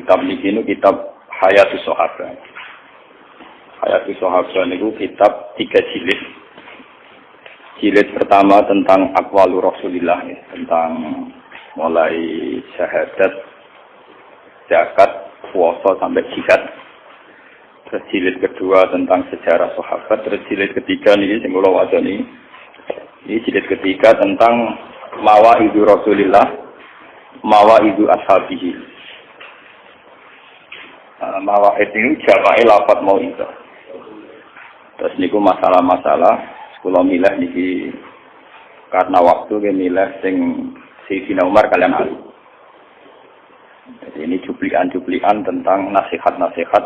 kitab niki niku kitab Hayatus Sahabat. Hayatus Sahabat niku kitab 3 jilid. Jilid pertama tentang aqwalur Rasulillah, tentang mulai syahadat, zakat, puasa sampai jihad. Terus jilid kedua tentang sejarah sahabat. Terus jilid ketiga nih sing kula wacani. Ini jilid ketiga tentang mawaidu Rasulillah, mawaidu ashabihi. Mawaid ini jama'i lafaz mau'idah. Terus niku masalah-masalah kula milih niki karena waktu ke milih sing Sayyidina Umar kalian Ali. Jadi ini cuplikan-cuplikan tentang nasihat-nasihat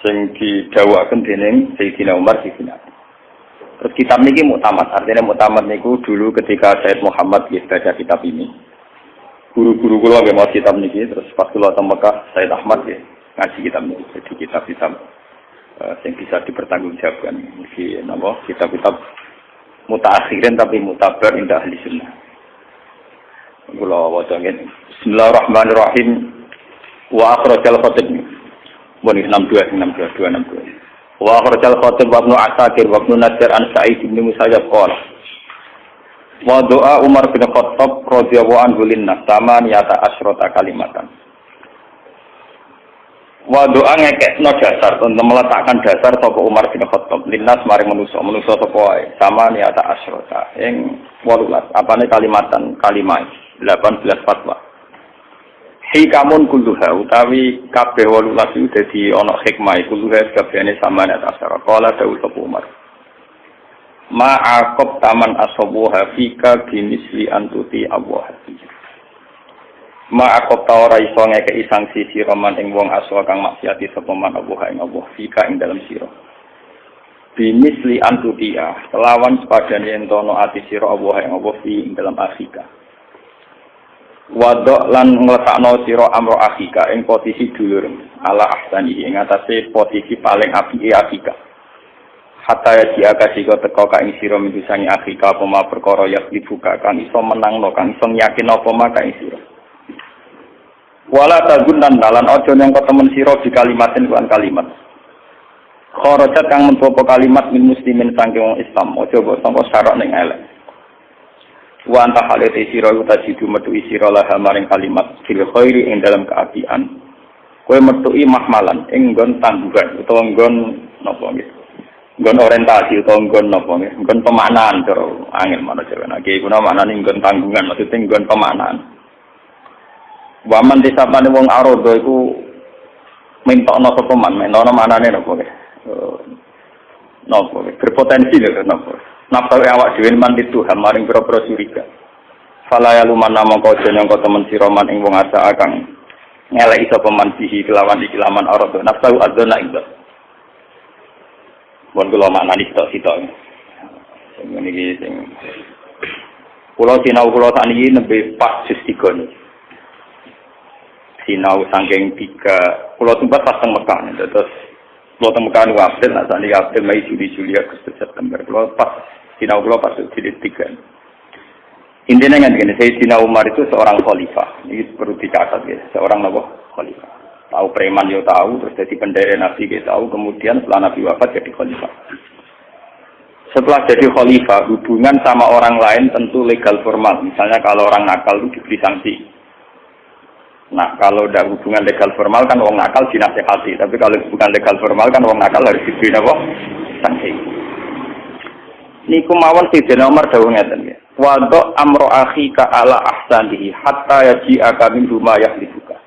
sing didhawuhaken dening Sayyidina Umar Sayyidina. Terus kitab niki muktamad, artinya muktamad niku dulu ketika Sayyid Muhammad baca kitab ini. Guru-guru kula nggih mau kitab niki, terus pas kula teng Mekah Sayyid Ahmad nggih ngaji kitab niki. Jadi kitab-kitab yang bisa dipertanggungjawabkan. Iki napa kitab-kitab mutaakhirin tapi mutabar indah ahli sunnah. Kula waca ngene. Bismillahirrahmanirrahim. Wa akhrajal khatib. Boni 62. Wa akhrajal khatib wa Ibnu Asakir wa Ibnu Nasir an Sa'id bin Musayyab qala. Wa doa Umar bin Khattab radhiyallahu anhu linnas tamaniyata asyrata kalimatan. Wa doa ngekekno dasar untuk meletakkan dasar sapa Umar bin Khattab linnas maring manusa sapa wae sama niata asyrota ing 18 apane kalimatan kalimah 18 fatwa hikamun kulluha utawi kabeh 18 itu dadi ana hikmah kulluha kabehane sama niata asyara qala dawu sapa Umar ma aqab taman asabuha fika bimisli antuti Allah. Ma akop ta ora iso ngekeki sanksi sira man ing wong aswa kang maksiati sapa man Allah ing Allah fika ing dalem sira. Bimisli antutia kelawan sepadane entono ati sira Allah ing Allah fi ing dalem Afrika. Wadok lan ngletakno sira amro Afrika ing posisi dulur ala ahsani ing atase posisi paling apike Afrika. Hatta ya diakasika teka ka ing sira misangi Afrika apa ma perkara ya dibuka kang iso menangno kang iso yakin apa ma ka ing sira. Wala tagunan dalan ojo yang temen sira di kalimatin lan kalimat. Kharajat kang mentopo kalimat min muslimin saking wong Islam, ojo mbok sangka syarak ning elek. Wa anta halate sira utajidu metu sira lah maring kalimat fil khairi ing dalam keapian. Kowe metuki mahmalan ing nggon tangguhan utawa nggon napa nggih. Nggon orientasi utawa nggon napa nggih, nggon pemaknaan cara angel mana cara. Nggih kuna maknane nggon tanggungan maksudnya nggon pemaknaan. Waman disapane wong arodo iku mentokno sapa man, mentokno manane napa nggih. Napa berpotensi lho napa. Napa awak dhewe man itu maring pira-pira curiga. Fala ya luman nama kau jeneng kau temen sira man ing wong asa kang ngeleki sapa man sihi kelawan ikilaman arodo. Nafsu adzona ing. Bon kula maknani sitok-sitok. Sing niki sing kula sinau kula sakniki nembe pas jus 3 niki. Sinau saking 3 pulau tempat pas teng Mekah terus pulau teng Mekah niku April nak sakniki April Mei Juli Agustus September pulau pas sinau pulau pas jilid 3 intinya ngene Sayyidina Umar itu seorang khalifah ini perlu dicatat ya seorang khalifah tahu preman yo tahu terus jadi pendiri Nabi kita tahu kemudian setelah Nabi wafat jadi khalifah setelah jadi khalifah hubungan sama orang lain tentu legal formal misalnya kalau orang nakal itu diberi sanksi. Nah, kalau ada hubungan legal formal kan wong nakal dinasehati, tapi kalau hubungan legal formal kan wong nakal harus diberi apa? Sanksi. Niku mawon Sayyidina Umar dawuh ngeten nggih. Wa do amro akhika ala ahsanihi hatta yaji'aka min huma yahlifuka.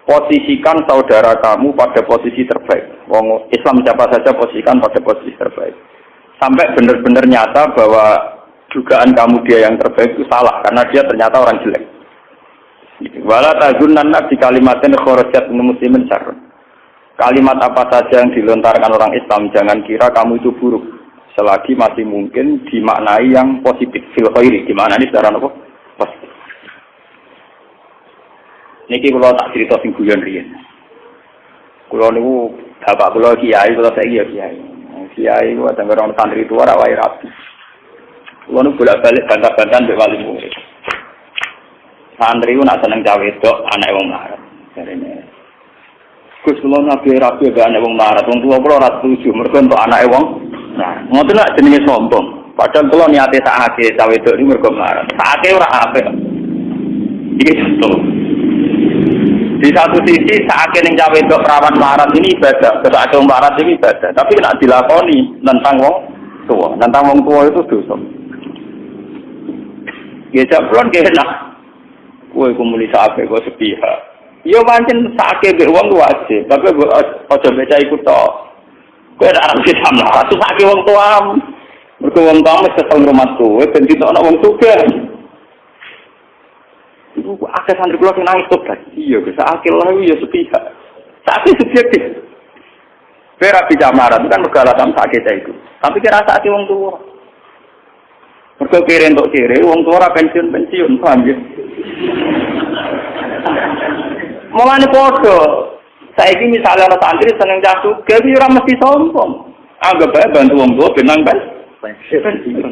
Posisikan saudara kamu pada posisi terbaik. Wong Islam siapa saja posisikan pada posisi terbaik. Sampai benar-benar nyata bahwa dugaan kamu dia yang terbaik itu salah karena dia ternyata orang jelek. Wala tagunnanna di kalimatin kharajat min muslimin syarr. Kalimat apa saja yang dilontarkan orang Islam jangan kira kamu itu buruk selagi masih mungkin dimaknai yang positif fil khairi dimaknai secara apa? Positif. Niki kula tak cerita sing guyon riyen. Kula niku bapak kula kiai kula saiki ya kiai. Kiai ku ada orang santri tua ra wae rapi. Kula niku bolak-balik bantah-bantahan mbek wali murid. Santri ku nak seneng cawe wedok anake wong larang. Jarene. Gus kula nabi rabi gak ana wong marat, wong tuwa kula ora setuju mergo entuk anake wong. Nah, ngoten lak jenenge sombong. Padahal kula niate sakake cawe wedok iki mergo marat. Sakake ora apik. Iki contoh. Di satu sisi sakake ning cawe wedok perawan marat ini ibadah, sakake wong marat ini ibadah. Tapi nek dilakoni nentang wong tuwa itu dosa. Ya jablon ge enak. Kowe kumuli sakake kok sepihak. Yo pancen sakake mbek wong wajib, tapi aja becak iku tok. Kowe ora arep sama, sakake wong tuamu. Mergo wong tuamu wis ketemu rumah kowe ben ditokno wong sugih. Iku akeh santri kula sing nangis tobat. Iya, sakake lha yo sepihak. Sakake subjektif. Vera pijamaran kan megalasan sakake ta iku. Tapi kira sakake wong tuwa. Mergo kira entuk kire wong tuwa ora pensiun, paham ya? Mulane padha. Saiki misale ana santri seneng cah sugih ora mesti sombong. Anggap bae bantu wong tuwa benang kan.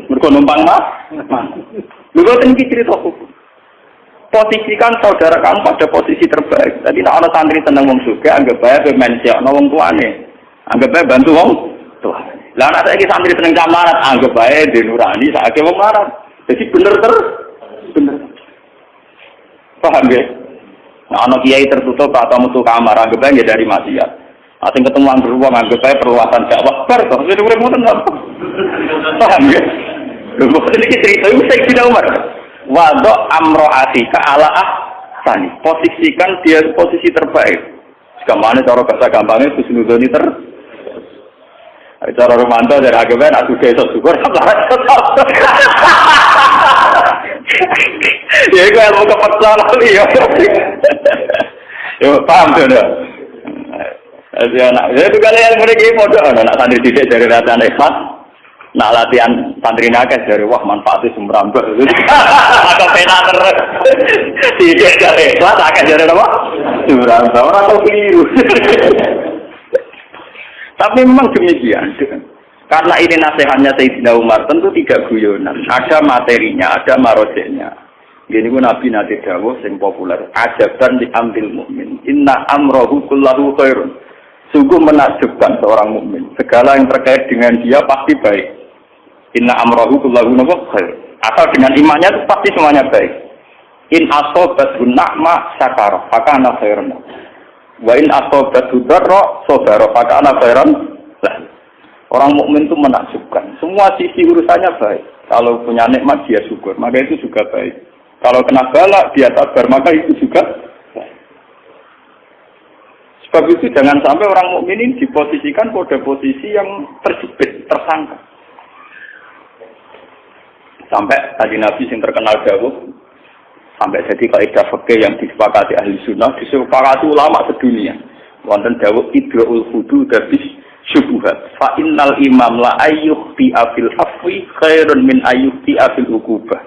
Mergo numpang mah. Lho kok iki ceritaku. Posisikan saudara kamu pada posisi terbaik. Tadi nek ana santri seneng wong sugih anggap bae mensiokno wong tuane. Anggap bae bantu wong tuane. Lah nek saiki santri seneng cah marat anggap bae denurani sakake wong marat. Jadi bener. Paham ya? Nah, anak kiai tertutup atau metu kamar, anggap aja dari maksiat. Asing ketemu anggur uang, anggap aja perluasan dakwah. Bertoh, jadi udah mutan apa? Paham ya? Lalu ini cerita itu saya tidak Umar. Wadok amro atika ala ahsani. Posisikan dia posisi terbaik. Sekamane cara bahasa gampangnya husnuzoni cara romanto dari agama nak juga iso syukur ya gue mau kepeksa lagi ya paham tuh dah ya itu kalian mereka modal nak santri didik dari latihan ikhlas nak latihan santri nakes dari wah manfaatnya sumberambil atau pena terus didik dari ikhlas nakes dari apa sumberambil orang tahu keliru. Tapi memang demikian. Karena ini nasihatnya Sayyidina Umar tentu tidak guyonan. Ada materinya, ada marojeknya. Gini pun Nabi nanti dawuh yang populer. Ajaban diambil mukmin. Inna amrohu kullahu khairun. Sungguh menakjubkan seorang mukmin. Segala yang terkait dengan dia pasti baik. Inna amrohu kullahu khairun. Asal dengan imannya itu pasti semuanya baik. In asobat na'ma syakara. Fakana khairun. Wa in asobatu darra sabara fa kana khairan. Orang mukmin itu menakjubkan. Semua sisi urusannya baik. Kalau punya nikmat dia syukur, maka itu juga baik. Kalau kena bala dia sabar, maka itu juga baik. Sebab itu jangan sampai orang mukmin ini diposisikan pada posisi yang terjepit, tersangka. Sampai tadi Nabi yang terkenal dawuh sampai jadi kaidah fikih yang disepakati ahli sunnah, disepakati ulama sedunia. Wonten dawuh idraul hudud bis syubhat. Fa innal imam la ayyuhti afil afwi khairun min ayyuhti afil uqubah.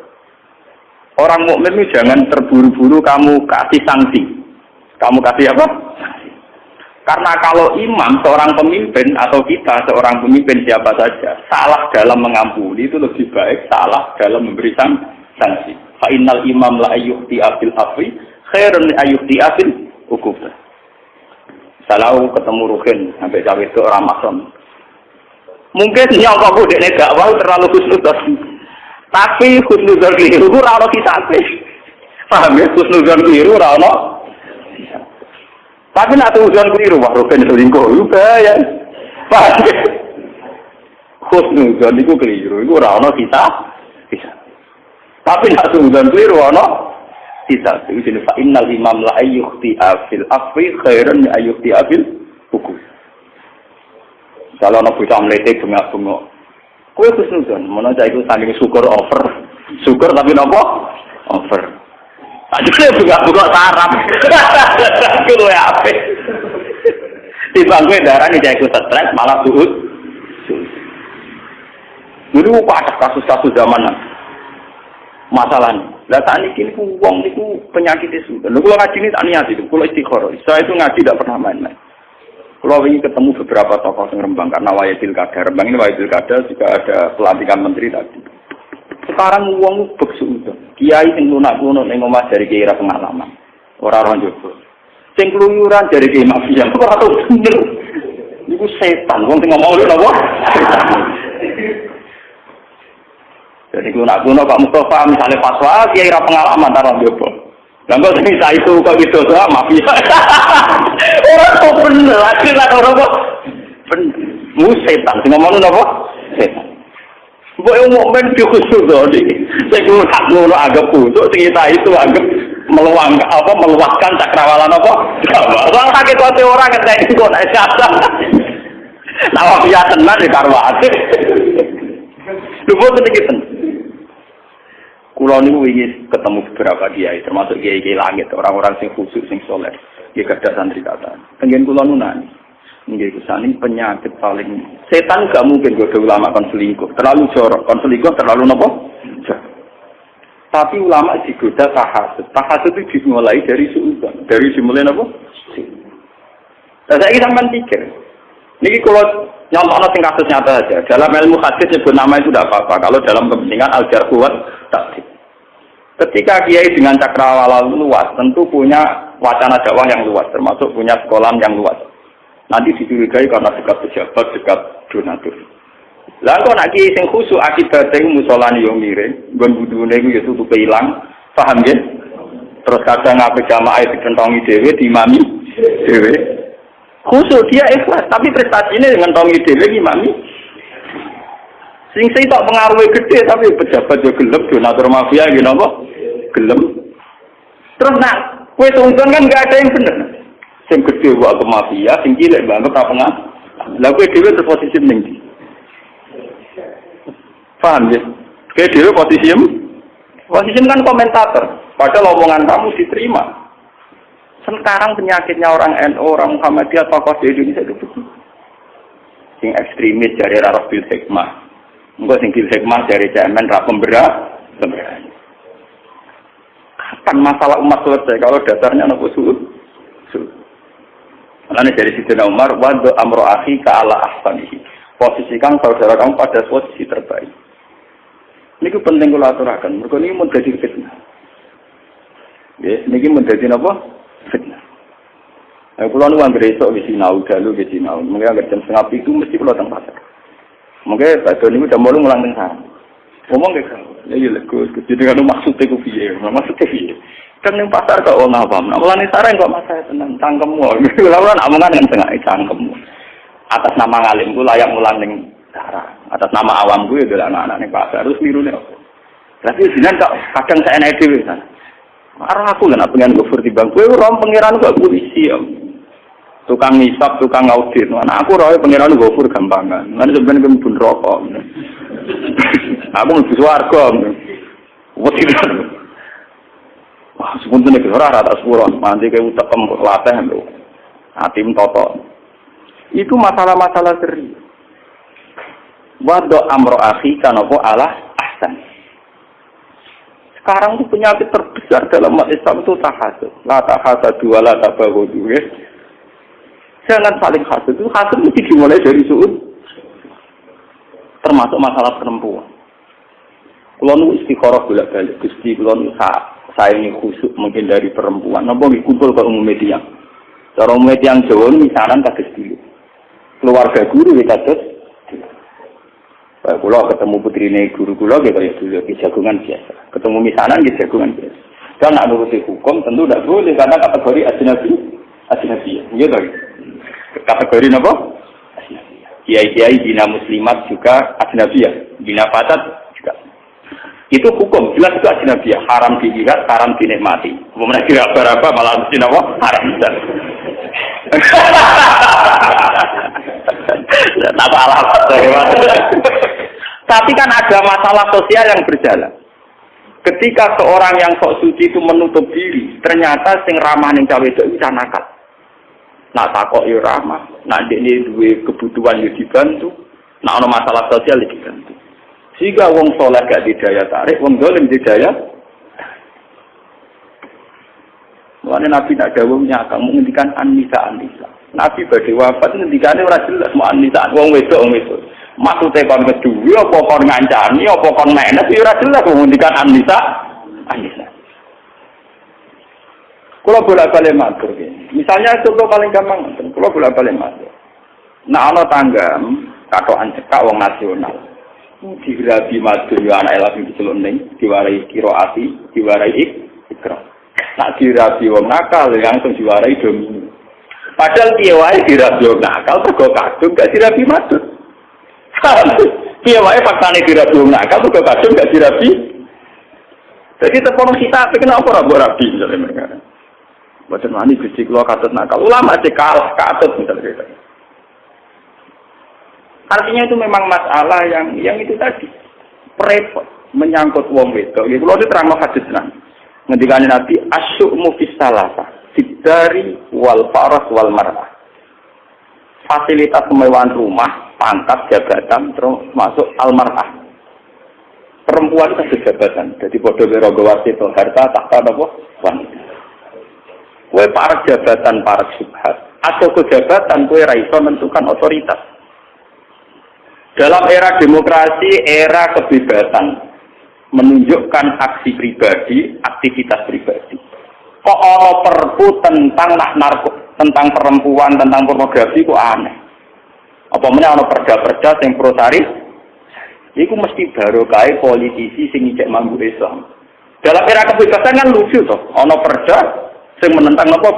Orang mukmin itu jangan terburu-buru kamu kasih sanksi. Kamu kasih apa? Karena kalau imam seorang pemimpin atau kita seorang pemimpin siapa saja salah dalam mengampuni itu lebih baik salah dalam memberi sanksi. Fa'innal imam la ayyuhti afil afwi khairun min ayyuhti afil uqubah. Salau ketemu Ruhin sampai cawe itu orang mason. Mungkin nyangka aku dekne dakwah terlalu husnudzon. Tapi husnudzon keliru ora ono kisabe. Paham ya husnudzon keliru ora ono. Tapi nek husnudzon keliru wah Ruhin selingkuh bahaya. Paham ya? Husnudzon iku keliru iku ora ono bisa. Tapi nak sungguhan keliru ana kita itu jenis innal imam la ayyuhti afil afwi khairan min ayyuhti afil hukum. Kalau ana bocah mletek bengak-bengok. Kowe kusnuzon, menawa cah iku saking syukur over. Syukur tapi napa? Over. Ajane bengak-bengok sarap. Kudu apik. Dibangke darane cah iku stres malah suud. Dulu ada kasus-kasus zaman masalahnya. Lah saat ini wong niku penyakit itu. Lha kula ngaji ini tak niat itu, kula istikharah. Saya itu ngaji tidak pernah main-main. Kula ingin ketemu beberapa tokoh yang Rembang karena wayah pilkada. Rembang ini wayah pilkada juga ada pelantikan menteri tadi. Sekarang wong beksu itu. Kiai sing lunak-lunak ning omah dari kira pengalaman. Ora ora njogo. Sing keluyuran dari ki mafia ora tau bener. Iku setan wong sing ngomong lho napa? Jadi kuno Pak Mustafa misalnya fatwa kiai ra pengalaman ta njopo. Lah kok bisa itu kok gitu mafia. Ora kok bener, akhirnya ora kok. Setan sing ngomong napa? Setan. Mbok mukmin dikhusus to iki. Sing ngono agak putuk sing itu agak meluaskan cakrawalan apa? Ora sakit hati orang ngenteni kok nek sasa. Nah, mafia tenan di karwate. Lho boten iki ten. Kula niku wingi ketemu beberapa kiai termasuk kiai-kiai langit, orang-orang sing khusyuk sing saleh. Iki kerja santri kata. Tengen kula nunani. Nggih kusane penyakit paling setan gak mungkin godho ulama kon selingkuh. Terlalu jorok, kon selingkuh terlalu napa? Tapi ulama digoda tahasud. Tahasud itu dimulai dari suudzon. Dari dimulai napa? Nah, saiki sampean pikir. Niki kalau nyontohno sing kasus nyata aja. Dalam ilmu hadis nyebut nama itu tidak apa-apa. Kalau dalam kepentingan al-jarh wa ta'dil. Ketika kiai dengan cakrawala luas, tentu punya wacana dakwah yang luas, termasuk punya sekolah yang luas. Nanti dicurigai karena dekat pejabat, dekat donatur. Lah kok nak kiai sing khusyuk akibate musolane yo mirip, nggon budune iku yo tutupe ilang, paham nggih? Terus kadang ngape jamaah dikentongi dhewe, diimami dhewe. Khusyuk dia ikhlas, tapi prestasinya dengan tongi dhewe imami. Sing tok pengaruhe gede tapi pejabat yo gelem, donatur mafia nggih napa? Gelem. Terus nak kowe tungson kan enggak ada yang bener. Sing gede wae mafia, sing cilik mbak ora pengah. Lah kowe dhewe terposisi ning ndi? Paham ya? Kayak dhewe posisi kan komentator. Padahal omongan kamu diterima. Sekarang penyakitnya orang NU, orang Muhammadiyah, tokoh di Indonesia itu begitu. Sing ekstremis dari Rarah Bil Hikmah. Enggak sing Bil Hikmah dari Cemen, Ra Pemberah. Kapan masalah umat selesai kalau dasarnya nopo suud? Makanya dari Sidina Umar, wadu amro akhi ka ala ahsanihi. Posisikan saudara kamu pada posisi terbaik. Ini penting kalau aturakan. Mereka ini mau jadi fitnah. Ya, ini mau jadi apa? Fitnah. Nah, kalau nu anggere esuk wis sinau dalu wis sinau. Mungkin anggere jam 6:30 itu mesti kula teng pasar. Mungkin Pak Doni udah mulai mulang teng sana. Ngomong ke kan. Ya iya Gus, jadi kan maksudnya ku piye? Maksudnya piye? Kan ning pasar kok wong awam. Nah, mulane sareng kok masalah tenan cangkemmu. Lha ora omongan kan tengah cangkemmu. Atas nama ngalimku layak mulang ning darah. Atas nama awamku ya adalah anak-anak ning pasar terus mirune apa. Berarti jinan kok kadang saya enak dhewe kan. Arah aku kan pengen gofur di bangku, rom pangeran kok polisi ya. Tukang ngisap, tukang audit. Nah, aku roe pangeran gofur gampangan. Lan sebenarnya pun rokok. Aku mlebu swarga. Wedi. Wah, sepunten iki ora rata sepuro. Mandi ke utekem latih lho. Atim toto. Itu masalah-masalah serius. Wado amro akhi kanapa ala ahsan. Sekarang itu penyakit terbesar dalam umat Islam itu tahasud. La tahasadu wa la tabaghadu. Jangan saling hasud. Itu hasud mesti dimulai dari suud. Termasuk masalah perempuan. Kalau nu istikharah bolak-balik, Gusti kula nu saya ini khusyuk mungkin dari perempuan. Napa dikumpul ke umum media. Cara umum media yang Jawa misanan kados dulu. Keluarga guru ya kados. Kula ketemu putrine guru kula nggih kaya dulu jagungan biasa. Ketemu misanan nggih jagungan biasa. Dan nak nuruti hukum tentu tidak boleh karena kategori ajnabi. Nggih to. Kategori napa? Ajnabi. Kiai-kiai bina muslimat juga ajnabiyah. Bina fatat juga. Itu hukum, jelas itu ajnabiyah, haram dilihat, haram dinikmati. Kemudian diraba-raba malah mesti apa? Haram. Tak salah. Tapi kan ada masalah sosial yang berjalan. Ketika seorang yang sok suci itu menutup diri, ternyata sing ramah ning cawe itu bisa nakal. Nak takok yo ramah, nak dekne duwe kebutuhan yo dibantu, nak ana masalah sosial yo dibantu. Jika wong soleh gak didaya tarik, wong dolim didaya. Mulane Nabi nak dawuh nyata menghentikan an-nisa. Nabi badhe wafat ngendikane ora jelas mau an-nisa, wong wedok. Maksude kon keduwe apa kon ngancani apa kon menes ora jelas menghentikan an-nisa. Kalau bolak-balik matur, misalnya contoh paling gampang, kalau bolak-balik matur. Nah, ana tanggam, katokan cekak wong nasional. Dirabi matur yo anak lagi diceluk ning, diwarai qiraati, diwarai ikra. Nak dirabi wong nakal langsung diwarai domino. Padahal piye wae dirabi wong nakal mergo kadung gak dirabi matur. Piye wae faktane dirabi wong nakal mergo kadung gak dirabi. Jadi tepono kita kenapa ora mbok rabi misalnya mereka. Boten wani Gusti kula katut nakal. Ulama cek kalah katut misalnya. Artinya itu memang masalah yang itu tadi. Repot menyangkut wong wedok. Iki kula diterangno hadis nang. Ngendikane Nabi asyu'mu fis salasa, fidari wal faras wal mar'ah. Fasilitas kemewahan rumah, pangkat, jabatan terus masuk al mar'ah. Perempuan itu jabatan. Jadi padha karo gawasi to harta tahta apa? Wanita. Kowe para jabatan para subhat atau kejabatan kowe ra iso menentukan otoritas. Dalam era demokrasi, era kebebasan menunjukkan aksi pribadi, aktivitas pribadi. Kok ana perpu tentang narko, tentang perempuan, tentang pornografi kok aneh. Apa meneh ana perda-perda sing pro syari? Iku mesti barokah politisi sing ngicek mambu Islam. Dalam era kebebasan kan lucu toh, ana perda sing menentang apa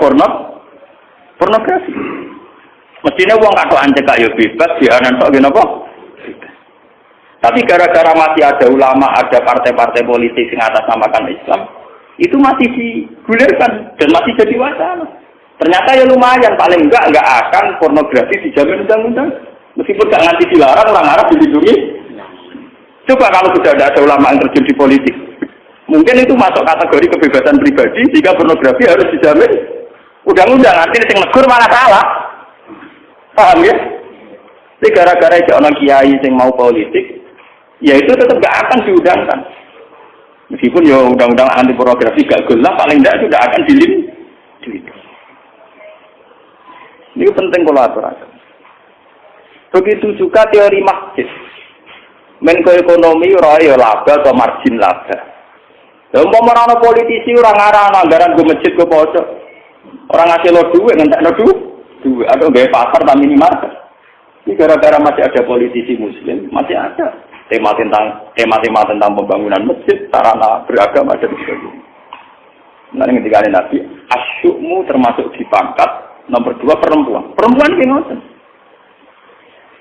pornografi. Mestine wong katokan cekak yo bebas, dianan kok ngene apa? Tapi gara-gara masih ada ulama, ada partai-partai politik yang atasnamakan Islam, itu masih digulirkan dan masih jadi wacana. Ternyata ya lumayan, paling enggak akan pornografi dijamin undang-undang. Meskipun enggak nanti dilarang, orang Arab dilindungi. Coba kalau sudah ada ulama yang terjun di politik. Mungkin itu masuk kategori kebebasan pribadi, jika pornografi harus dijamin undang-undang. Nanti yang negur malah salah. Paham ya? Jadi gara-gara itu orang kiai yang mau politik, ya itu tetap gak akan diundangkan. Meskipun ya undang-undang anti pornografi gak gelap, paling tidak sudah akan dilindungi. Ini penting kalau aturakan. Begitu juga teori masjid. Menko ekonomi raya laba atau margin laba. Ya umpama ana politisi ora ngarang anggaran go masjid go pojok. Ora ngasih lo duit ngentekno duit atau gawe pasar ta minimarket. Ini gara-gara masih ada politisi muslim, masih ada tema tentang pembangunan masjid, sarana beragama dan sebagainya. Nah, ketika Nabi, asyukmu termasuk di pangkat nomor 2 perempuan. Perempuan ki ngoten.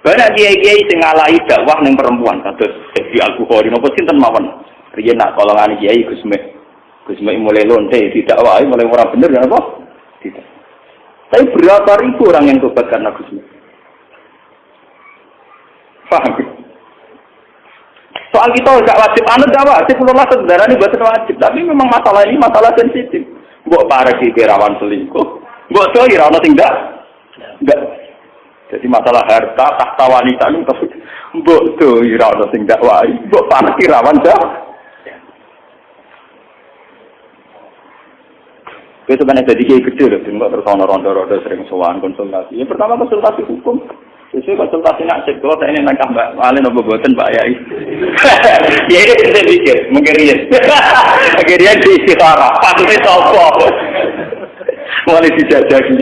Banyak kiai-kiai sing ngalahi dakwah ning perempuan, kados Syekh Al-Bukhari napa sinten mawon. Riyen nak kolongan kiai Gus Mek mulai lonte didakwahi mulai ora bener ya apa? Tidak. Tapi berapa ribu orang yang tobat karena Gus Mek? Paham? Soal kita enggak wajib anut enggak wajib, kula sebenarnya ini bukan wajib, tapi memang masalah ini masalah sensitif. Mbok para kirawan selingkuh, mbok to ira ono sing enggak. Jadi masalah harta tahta wanita itu mbok to ira ono sing enggak wae, mbok para kirawan dah. Itu sebenarnya jadi kiai kecil, tidak terus rondo-rondo sering sowan konsultasi. Yang pertama konsultasi hukum. Sesuai konsultasi nasib, kalau saya ini nangkap Mbak Malin atau Boboten Pak Yai. Ya ini saya pikir, mungkin Rian. Akhirnya di istikharah, patutnya sopo. Mulai dijajaki.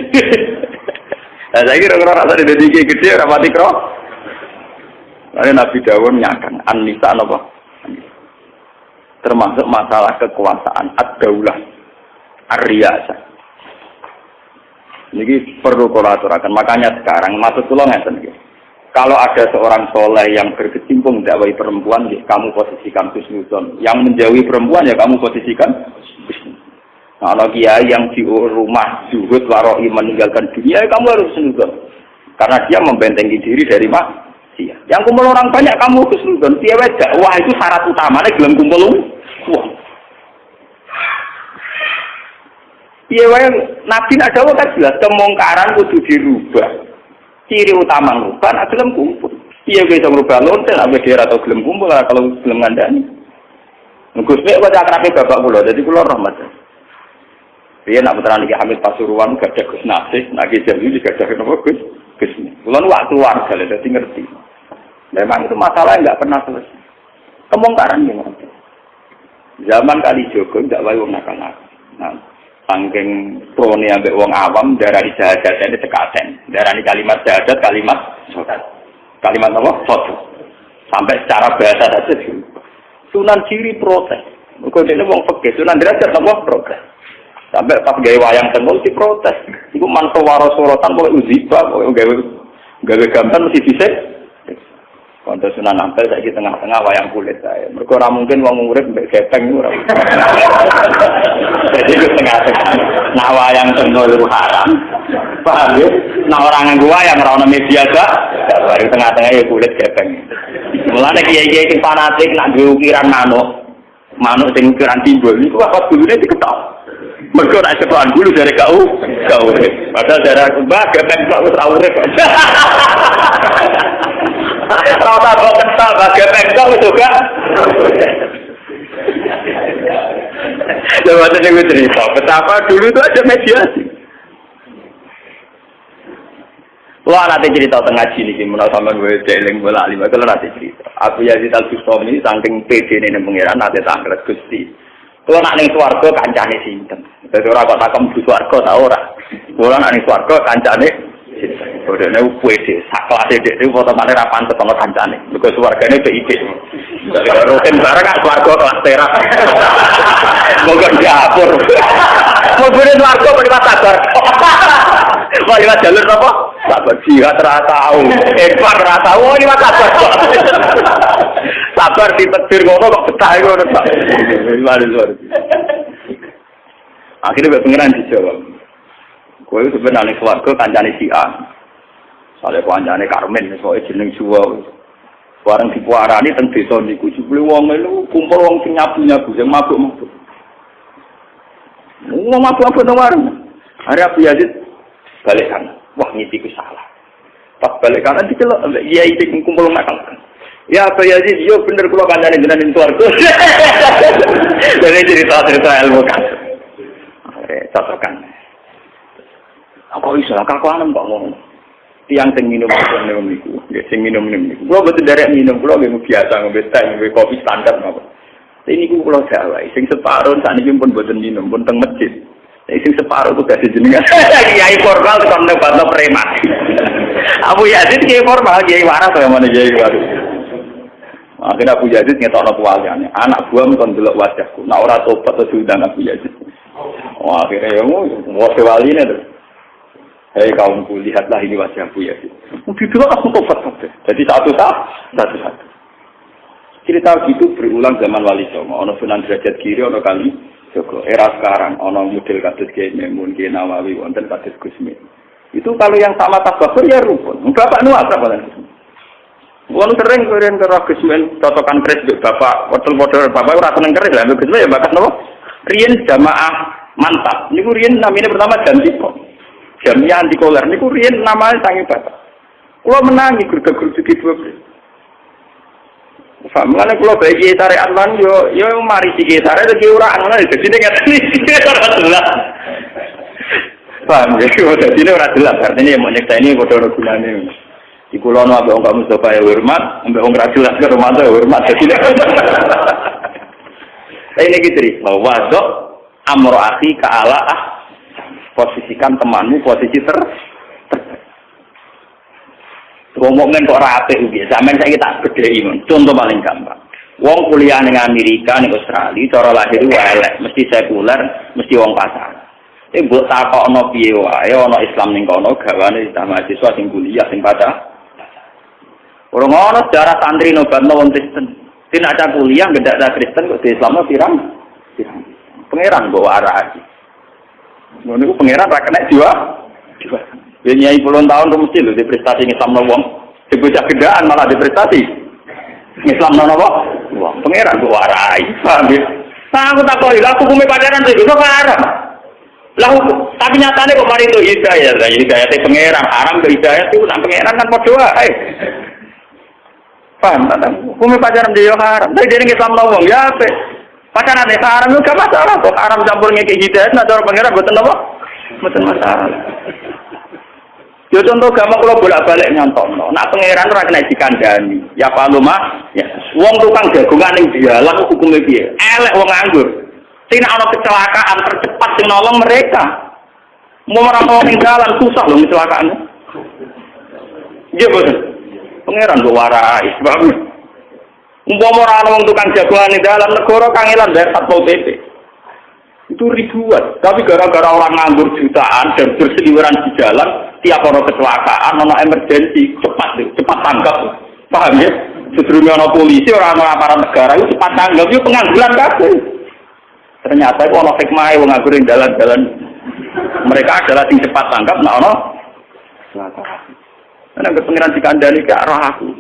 Nah, saya kira orang rasa di kiai gede, rapati kro. Lalu Nabi Dawud menyatakan, an-nisa apa? Termasuk masalah kekuasaan, ad-daulah, ar-riyasah. Ini perlu kolaborasi. Makanya sekarang maksud kula ngeten. Kalau ada seorang soleh yang berkecimpung dakwah perempuan, ya, kamu posisikan husnuzon. Yang menjauhi perempuan ya kamu posisikan husnuzon. Nah, kalau kiai yang di rumah zuhud waroi meninggalkan dunia, ya kamu harus husnuzon. Karena dia membentengi diri dari maksiat. Yang kumpul orang banyak kamu husnuzon. Piye wae dakwah itu syarat utamanya gelem kumpul uang. Piye wae Nabi nak dawuh kan jelas kemungkaran kudu dirubah. Ciri utama rubah nek gelem kumpul. Piye wae iso ngrubah lonten nek dhewe atau gelem kumpul kalau gelem ngandani. Gus Mek wae akrabe bapak kula, dadi kula rahmat. Piye nak putra niki Hamid Pasuruan gak ada Gus Nasih, nak iki jadi gak ada napa Gus Mek. Kula nu waktu keluarga dadi ngerti. Memang itu masalah enggak pernah selesai. Kemungkaran gimana? Zaman kali Jogo ndak wae wong nakal-nakal. Nah, Saking prone ambek wong awam darani syahadat ini tekaten. Darani kalimat syahadat kalimat sholat. Kalimat apa? Sholat. Sampai secara bahasa saja Sunan Giri protes. Mergo dene wong fikih Sunan Derajat apa protes. Sampai pas gawe wayang tengul di protes. Iku mantu warasorotan kok uziba kok gawe gambar mesti dhisik. Untuk Sunan Ampel saiki tengah-tengah wayang kulit saya. Mergo ora mungkin wong urip mbek gepeng ora. Jadi itu tengah-tengah. Nah wayang tengul itu haram. Paham ya? Nah orang nganggo wayang ora ono media sak. Baru tengah-tengah ya kulit gepeng. Mulane kiai-kiai sing fanatik nak duwe ukiran manuk. Manuk sing ukuran timbul niku apa dulune diketok. Mergo nek ketokan bulu dari kau urip. Padahal darah mbah gepeng kok wis ora urip. Rata kok kental bagai pengkong juga. Coba tadi cerita, betapa dulu itu ada mediasi. Wah nanti cerita tengah sini, gimana sama gue jeling bola lima kalau nanti cerita. Aku Yazid Al-Bustami saking PD ini pengiran nanti tanggal Gusti. Kalau nak ning swarga kancane sinten. Dadi ora kok takem di swarga ta ora. Kalau nak ning swarga kancane udah nih puisi, saklas itu foto mana rapan ketemu kancane. Because warganya PIP. Dari rutin barang kan warga kelas teras. Moga dapur. Mobilnya warga berlima sabar. Wah lima jalur apa? Sabar jihad tahu. Ekor tahu. Oh lima sabar. Sabar ditekdir ngono kok betah ngono tak. Luar. Akhirnya pengiran dijawab. Kowe sebenarnya keluarga kancane si A. Soale kancane Karmen soalnya jeneng Jawa. Bareng dipuarani teng desa niku jebule wong lho kumpul wong sing nyabu-nyabu sing mabuk-mabuk. Wong mabuk-mabuk nang warung. Are Abu Yazid balik kanan. Wah ngipi ku salah. Pas balik kanan dicelok iya iki kumpul nakal. Ya Abu Yazid yo bener kula kancane jenengan keluarga. Dari cerita-cerita ilmu kan. Cocokan. Aku iso kakuanem kok ngono. Tiang sing minum niku, nggih sing minum niku. Kula boten derek minum, kula nggih biasa ngombe teh, ngombe kopi standar napa. Ini niku kula jawai, sing separo sakniki pun boten minum, pun teng masjid. Sing separo ku dadi jenengan. Kiai formal kok nebatno preman. Abu Yazid kiai formal, kiai waras kaya mana kiai waras. Akhirnya Abu Yazid ngetokno kewaliane. Anak buah kon delok wajahku. Nek ora tobat terus diundang Abu Yazid. Wah, akhirnya mau sewaline terus. Hei kaumku, lihatlah ini wajah Abu Yazid. Dulu aku tobat kabeh. Jadi satu. Cerita gitu berulang zaman Wali Songo. Ono Sunan Derajat Giri, ono kali Joko. Era sekarang, ono model kados Kiai Memun, Kiai Nawawi, wonten kados Gusmi. Itu kalau yang sama tabakur ya rukun. Bapak nu apa kalian? Wong sering keren karo Gusmi, cocokan keris bapak, model bapak ora seneng keris lah, Gusmi ya bakat napa? Riyen jamaah mantap. Niku riyen namanya pertama Jantipo. Jamiah anti koler niku riyen namanya sange bapak. Kula menangi gurga-gurga iki dua. Famane kula bae iki tarekat lan yo mari iki tarekat iki ora ana dadi nek ora jelas. Paham ya kok dadi ora jelas artine mau nyekteni padha ora gunane. Di kula ono ambek wong Mustafa ya hormat, ambek wong ra jelas ke rumah ya hormat dadi. Ini gitu bahwa dok amro akhi ka'ala posisikan temanmu posisi ngomongin kok rapi ugi sampean saiki tak bedheki mon contoh paling gampang wong kuliah ning Amerika ning Australia cara lahir elek mesti sekuler mesti wong pasar mbok takokno piye wae ana Islam ning kono gawane mahasiswa sing kuliah sing pada ora ngono sejarah santri nobatno wong Kristen tidak ada kuliah ngedak ada Kristen kok di Islamno pirang pangeran bawa arah ngono niku pangeran ra kena jiwa. Ya nyai puluhan tahun rumus lho di prestasi Islam wong. Dibocah gendaan malah di prestasi. Islam napa? Wong pangeran kok warai. Paham ya? Aku takoki, aku hukume pacaran itu kok haram. Lah tapi nyatane kok mari itu hidayah. Lah hidayah te pangeran, haram ke hidayah itu nang pangeran kan padha wae. Paham ta? Hukume pacaran yo haram. Tapi dene Islam wong ya apik. Pacaran itu haram juga masalah. Kok haram campur ngeki hidayah, nak cara pangeran buatan apa? Buatan masalah. Yo contoh gampang kalau bolak-balik nyontono. Nak pangeran ora kena dikandani. Ya paluma, ya. Wong tukang jagongan ning dia, laku hukume piye? Elek wong nganggur. Sing ana kecelakaan tercepat sing nolong mereka. Mau orang ning dalan susah lho kecelakaannya. Nggih boten. Pangeran kok warai, sebab umpama ora ana wong tukang jagoan ning dalan negara kangelan bayar Satpol PP. Itu ribuan, tapi gara-gara orang nganggur jutaan dan berseliweran di jalan, tiap orang kecelakaan, ana emergensi, cepat tanggap. Paham ya? Sedurunge ana polisi, orang aparat negara itu cepat tanggap, itu pengangguran kabeh. Ternyata itu ana hikmah wong nganggur ning dalan-dalan. Mereka adalah sing cepat tanggap, nek ana kecelakaan. Karena pengiran dikandani ke arah aku,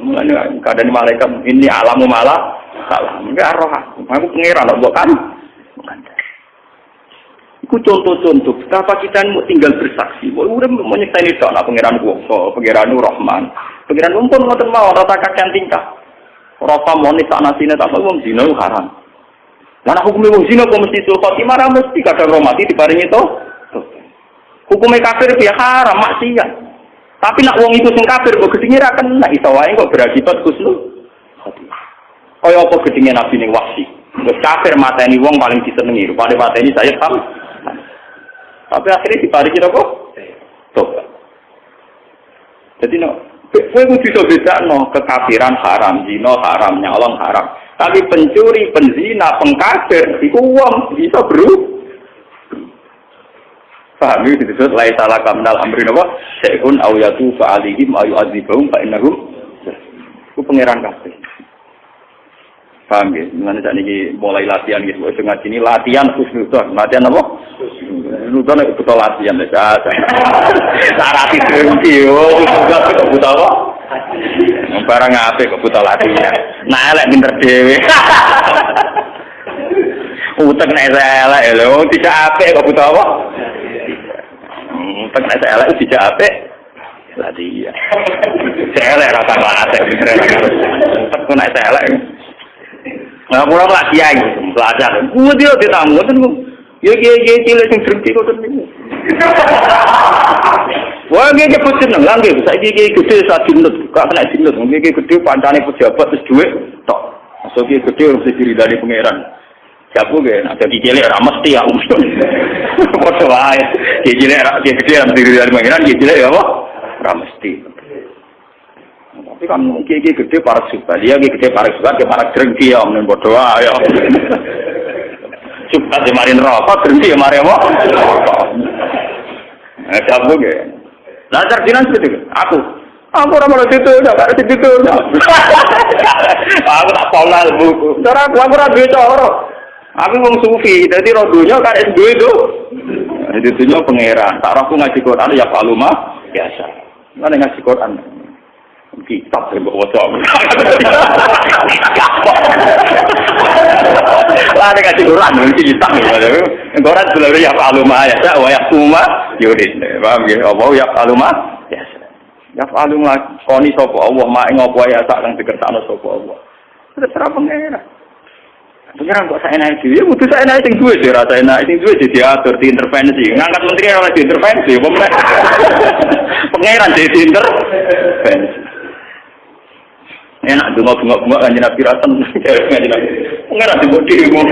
keadaan malaikat ini alamu malah salah, ke arah aku pengiran bukan. Itu contoh-contoh. Betapa kita ini mau tinggal bersaksi. Udah mau nyektaini doa pengiran kuasa, pengiran Rahman, pengiran umpun ngoten mau rata kakean tingkah. Rasa monis tak nasine tak mau wong zina haram. Lan hukum wong zina kok mesti sul khotimah ra mesti kadang romati diparingi to. Hukume kafir ya haram maksiat. Tapi nak wong itu sing kafir kok gedhinge ra kena iso wae kok berakibat husnul khotimah. Kaya apa gedhinge Nabi ning Wahsy. Wis kafir mateni wong paling disenengi, rupane mateni saya paham. Tapi akhirnya diparingi apa? Tobat. Jadi kowe kudu iso bedakno kekafiran haram, zina haram, nyolong haram. Tapi pencuri, penzina, pengkafir iku wong bisa bro. Paham iki disebut la salah kamnal amrin apa? Saikun awyatu fa'alihim ayu azibahum fa innahum ku pangeran kabeh. Paham ya? Mulane sakniki mulai latihan gitu. Wis ngaji ini latihan husnudzon. Latihan apa? Husnudzon itu betul latihan ya. Sarati drengki yo, kok buta apa? Barang apik kok buta latihan. Nah elek pinter dhewe. Utek nek elek lho, tidak apik kok buta apa? Utek nek elek tidak apik. Latihan. Elek rasa mate pinter. Utek nek elek. Nah, kurang lah kiai, belajar. Gua dia ditamu, kan gua. Ya cilik sing drengki kok niku. Wah, dia cepet seneng, lagi. Saiki gede sak dinut, gak kena dinut. Iki gede pancane pejabat terus dhuwit tok. Masuk iki gede mesti diridani pangeran. Jago ge, nek iki cilik ora mesti ya. Padha wae. Iki cilik ora gede mesti diridani pangeran, iki cilik ya apa? Ora mesti. Tapi kan mungkin gede para subhat, dia gede para subhat, dia para drengki ya, mending bodoh ya. Subhat dia marin rokok, drengki ya mari apa? Jago ge. Nah cerdinan seperti aku orang malah situ, nggak ada situ. Aku tak pola buku. Cara aku ora duwe cara. Aku wong sufi, jadi rodonya kan S2 itu. Jadi dunya pangeran. Tak aku ngaji Quran ya paluma biasa. Mana ngaji Quran? Kitab yang bawa suami. Lah ada kasih Quran, kitab gitu. Quran sebenarnya ya alumah ya, ya kuma, yudit. Paham ya? Apa ya alumah? Ya. Ya alumah. Koni sopo Allah, mak ngopo ya sak kang dikersakno sopo Allah. Terserah pengira. Pengira kok saya naik dia, butuh saya naik sing duwe sih rasa naik sing duwe diatur diintervensi. Ngangkat menteri ora diintervensi, apa meneh? Pengiran diintervensi. Enak bunga-bunga kanjeng Nabi Ratan kanjeng Nabi. Pengen di bodi mu.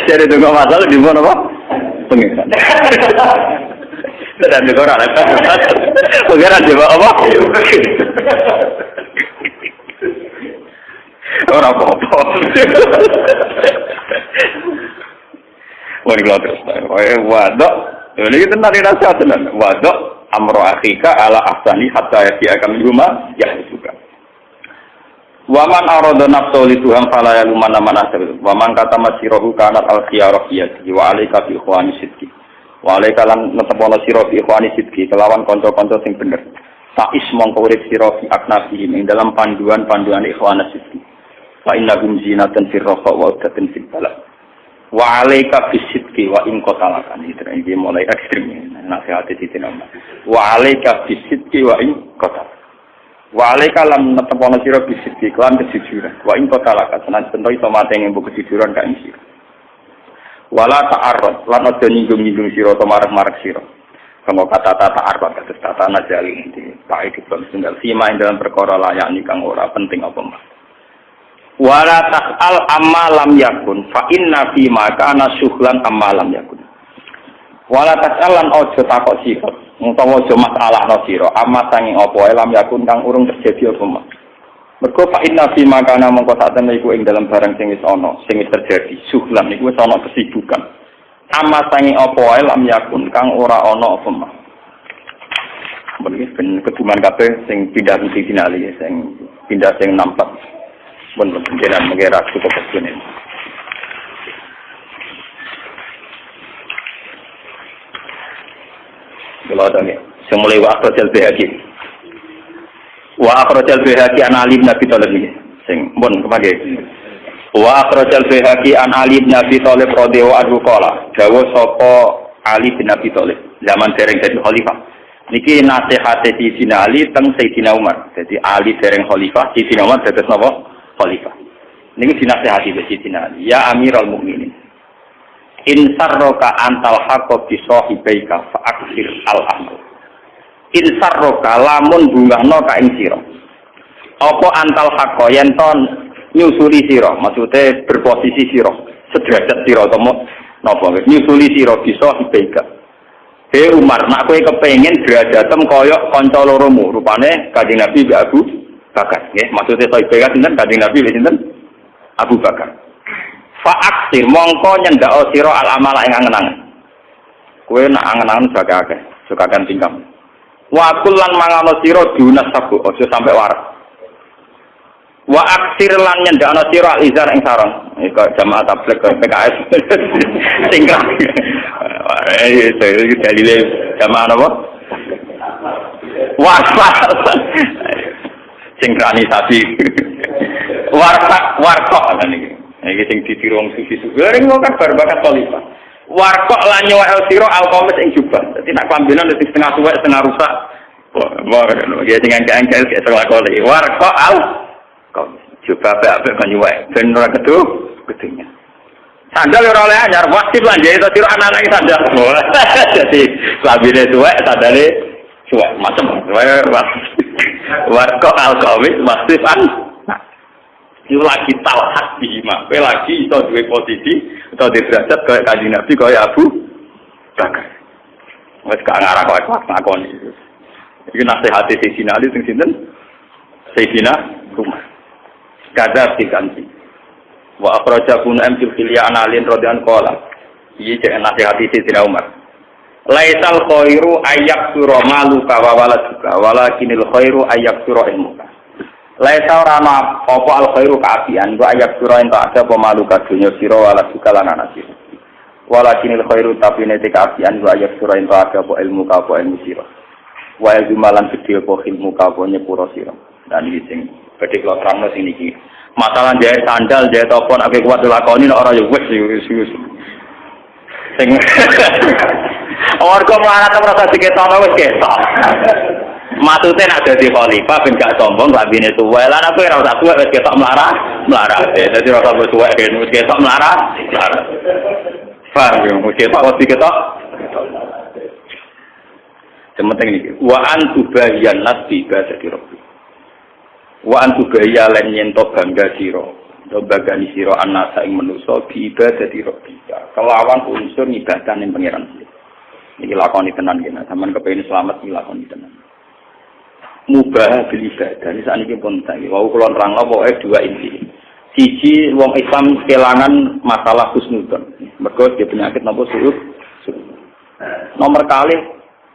Jadi tunggu masalah di mana apa? Pengen. Dan di koran apa? Pengen di apa? Orang apa? Wani terus. Wadok. Ini kita nari nasihat tenan. Wadok amro akhika ala ahsani hatta yaki'aka min rumah ya juga. Waman arodo nafsu li Tuhan fala yaluman man asr. Waman kata masirahu kanat al khiyarah yati wa alaika bi ikhwani sidqi. Wa alaika lan netepono sira bi ikhwani sidqi kelawan kanca-kanca sing bener. Ta'is mongko urip sira fi aknafi ing dalam panduan-panduan ikhwana sidqi. Fa innahum zinatan fir raqa wa udatun fil bala. Wa alaika bis sidqi wa in qatalakan. Iki mulai ekstrem nasihat iki nama. Wa alaika bis sidqi wa in qatalakan. Wa alaika lam netepono sira bisiki lan kejujuran. Wa ing kotalaka senan bento iso mateng mbok kejujuran ka ing sira. Wala ta'arrad lan aja nyinggung-nyinggung sira to marek-marek sira. Kanggo kata ta'arrad kados tata najali iki pae dibang tunggal sima ing dalam perkara layak nikang ora penting apa mas. Wala tas'al amma lam yakun fa inna fi ma kana syughlan amma lam yakun. Wala tas'alan ojo takok sira, utawa ojo masalahno sira, amma sanging apa wae lam yakun kang urung terjadi apa mak. Mergo fa inna fi ma kana mongko sak temene iku ing dalam barang sing wis ana, sing wis terjadi, syughlan iku wis ana kesibukan. Amma sanging apa wae lam yakun kang ora ana apa mak. Ben keduman kabeh sing pindah mesti dinali sing pindah sing nampak pun penjenan mengira cukup begini. Kalau ada ni, semula wa akhrajal Baihaqi an Ali bin Abi Thalib ni, sing pun kepake. Wa akhrajal Baihaqi an Ali bin Abi Thalib radhiyallahu anhu qala, dawuh sapa Ali bin Abi Thalib zaman dereng dadi khalifah. Niki nasihate Sayyidina Ali teng Sayyidina Umar. Jadi Ali dereng khalifah, Sayyidina Umar dados napa? Khalifah. Niki dinasihati Sayyidina Ali, ya Amirul Mukminin. In sarroka antal haqqo bi sahibaika fa aksir al-amr. In sarroka lamun bungahno ka ing sira. Apa antal haqqo yen ton nyusuli sira, maksude berposisi sira, sederajat sira utawa napa nyusuli sira bi sahibaika. Umar, nak kowe kepengin derajatmu kaya kanca loromu, rupane Kanjeng Nabi mbek Abu Bakar, nggih. Maksude sahabat sinten Kanjeng Nabi mbek sinten? Abu Bakar. Fa aksir mongko nyendak sira al amala ing angen-angen. Kowe nak angen-angen akeh, sukakan tingkam. Wa kullan mangano sira dunas sabu, aja sampe waras. Wa aksir lan nyendakno sira al izar ing sarung. Iku jamaah tabligh PKS. Singkrang. Itu dalile jamaah napa? Warfak. Sinkronisasi. Warkok kan iki. Iki sing ditiru wong sufi-sufi. Lering kok bar bakat khalifah. Warkok lan nyuwek sira al-qamis ing jubah. Dadi nak klambenan dadi setengah suwek setengah rusak. Wah, ya dengan angkel kayak selakole. Warkok al-qamis. Jubah apik kan nyuwek ben ora kedunya. Sandal ora oleh anyar, wajib lan jahit sira anak-anak sandal. Jadi labine suwek, sandale suwek macam. Warkok al-qamis wasifan. Itu lagi talhak bima, lagi itu dua posisi, itu di derajat kayak Kanjeng Nabi kayak Abu Bakar. Wes gak ngarah kok ngakoni. Iki nasihate Sayyidina Ali sing sinten? Sayyidina Umar. Kadar diganti. Wa akhrajakum amtil filya analin radhiyallahu qala. Iki cek nasihati Sayyidina Umar. Laisal khairu ayyaksura maluka wa waladuka walakinil khairu ayyaksura ilmuka. Laisa ora ana apa al khairu kaapian wa ayyaksura ento ada apa maluka dunya sira waladuka lan anak sira. Walakinil khairu tapi nek kaapian wa ayyaksura ento ada apa ilmuka apa ilmu sira. Wa ilmulan gedhe apa ilmuka apa nyepuro sira. Dan iki sing badhe kula terangno sing iki. Masalah jahit sandal, jahit apa nek kuat dilakoni nek ora ya wis sing warga melarat merasa diketono wis ketok. Maksudnya nak dadi khalifah ben gak sombong lambene tuwek. Lah nek ora usah tuwek wis ketok melarat. Dadi ora usah tuwek ben wis ketok melarat. Paham yo, wis ketok diketok. Sementing niki, wa antu bayan nasbi badati rabbi. Wa antu baya lan nyento bangga sira. Dobagani sira anasa ing manusa bi ibadati rabbika. Kelawan unsur ibadah ning pangeran. Iki lakoni tenan kene. Sampeyan kepengin selamat iki lakoni tenan. Mubah bil ibadah. Ini sakniki pun tak. Wau kula nerangno pokoke dua inti. Siji wong Islam kelangan masalah husnudzon. Mergo dia penyakit napa suruh. Nomor kali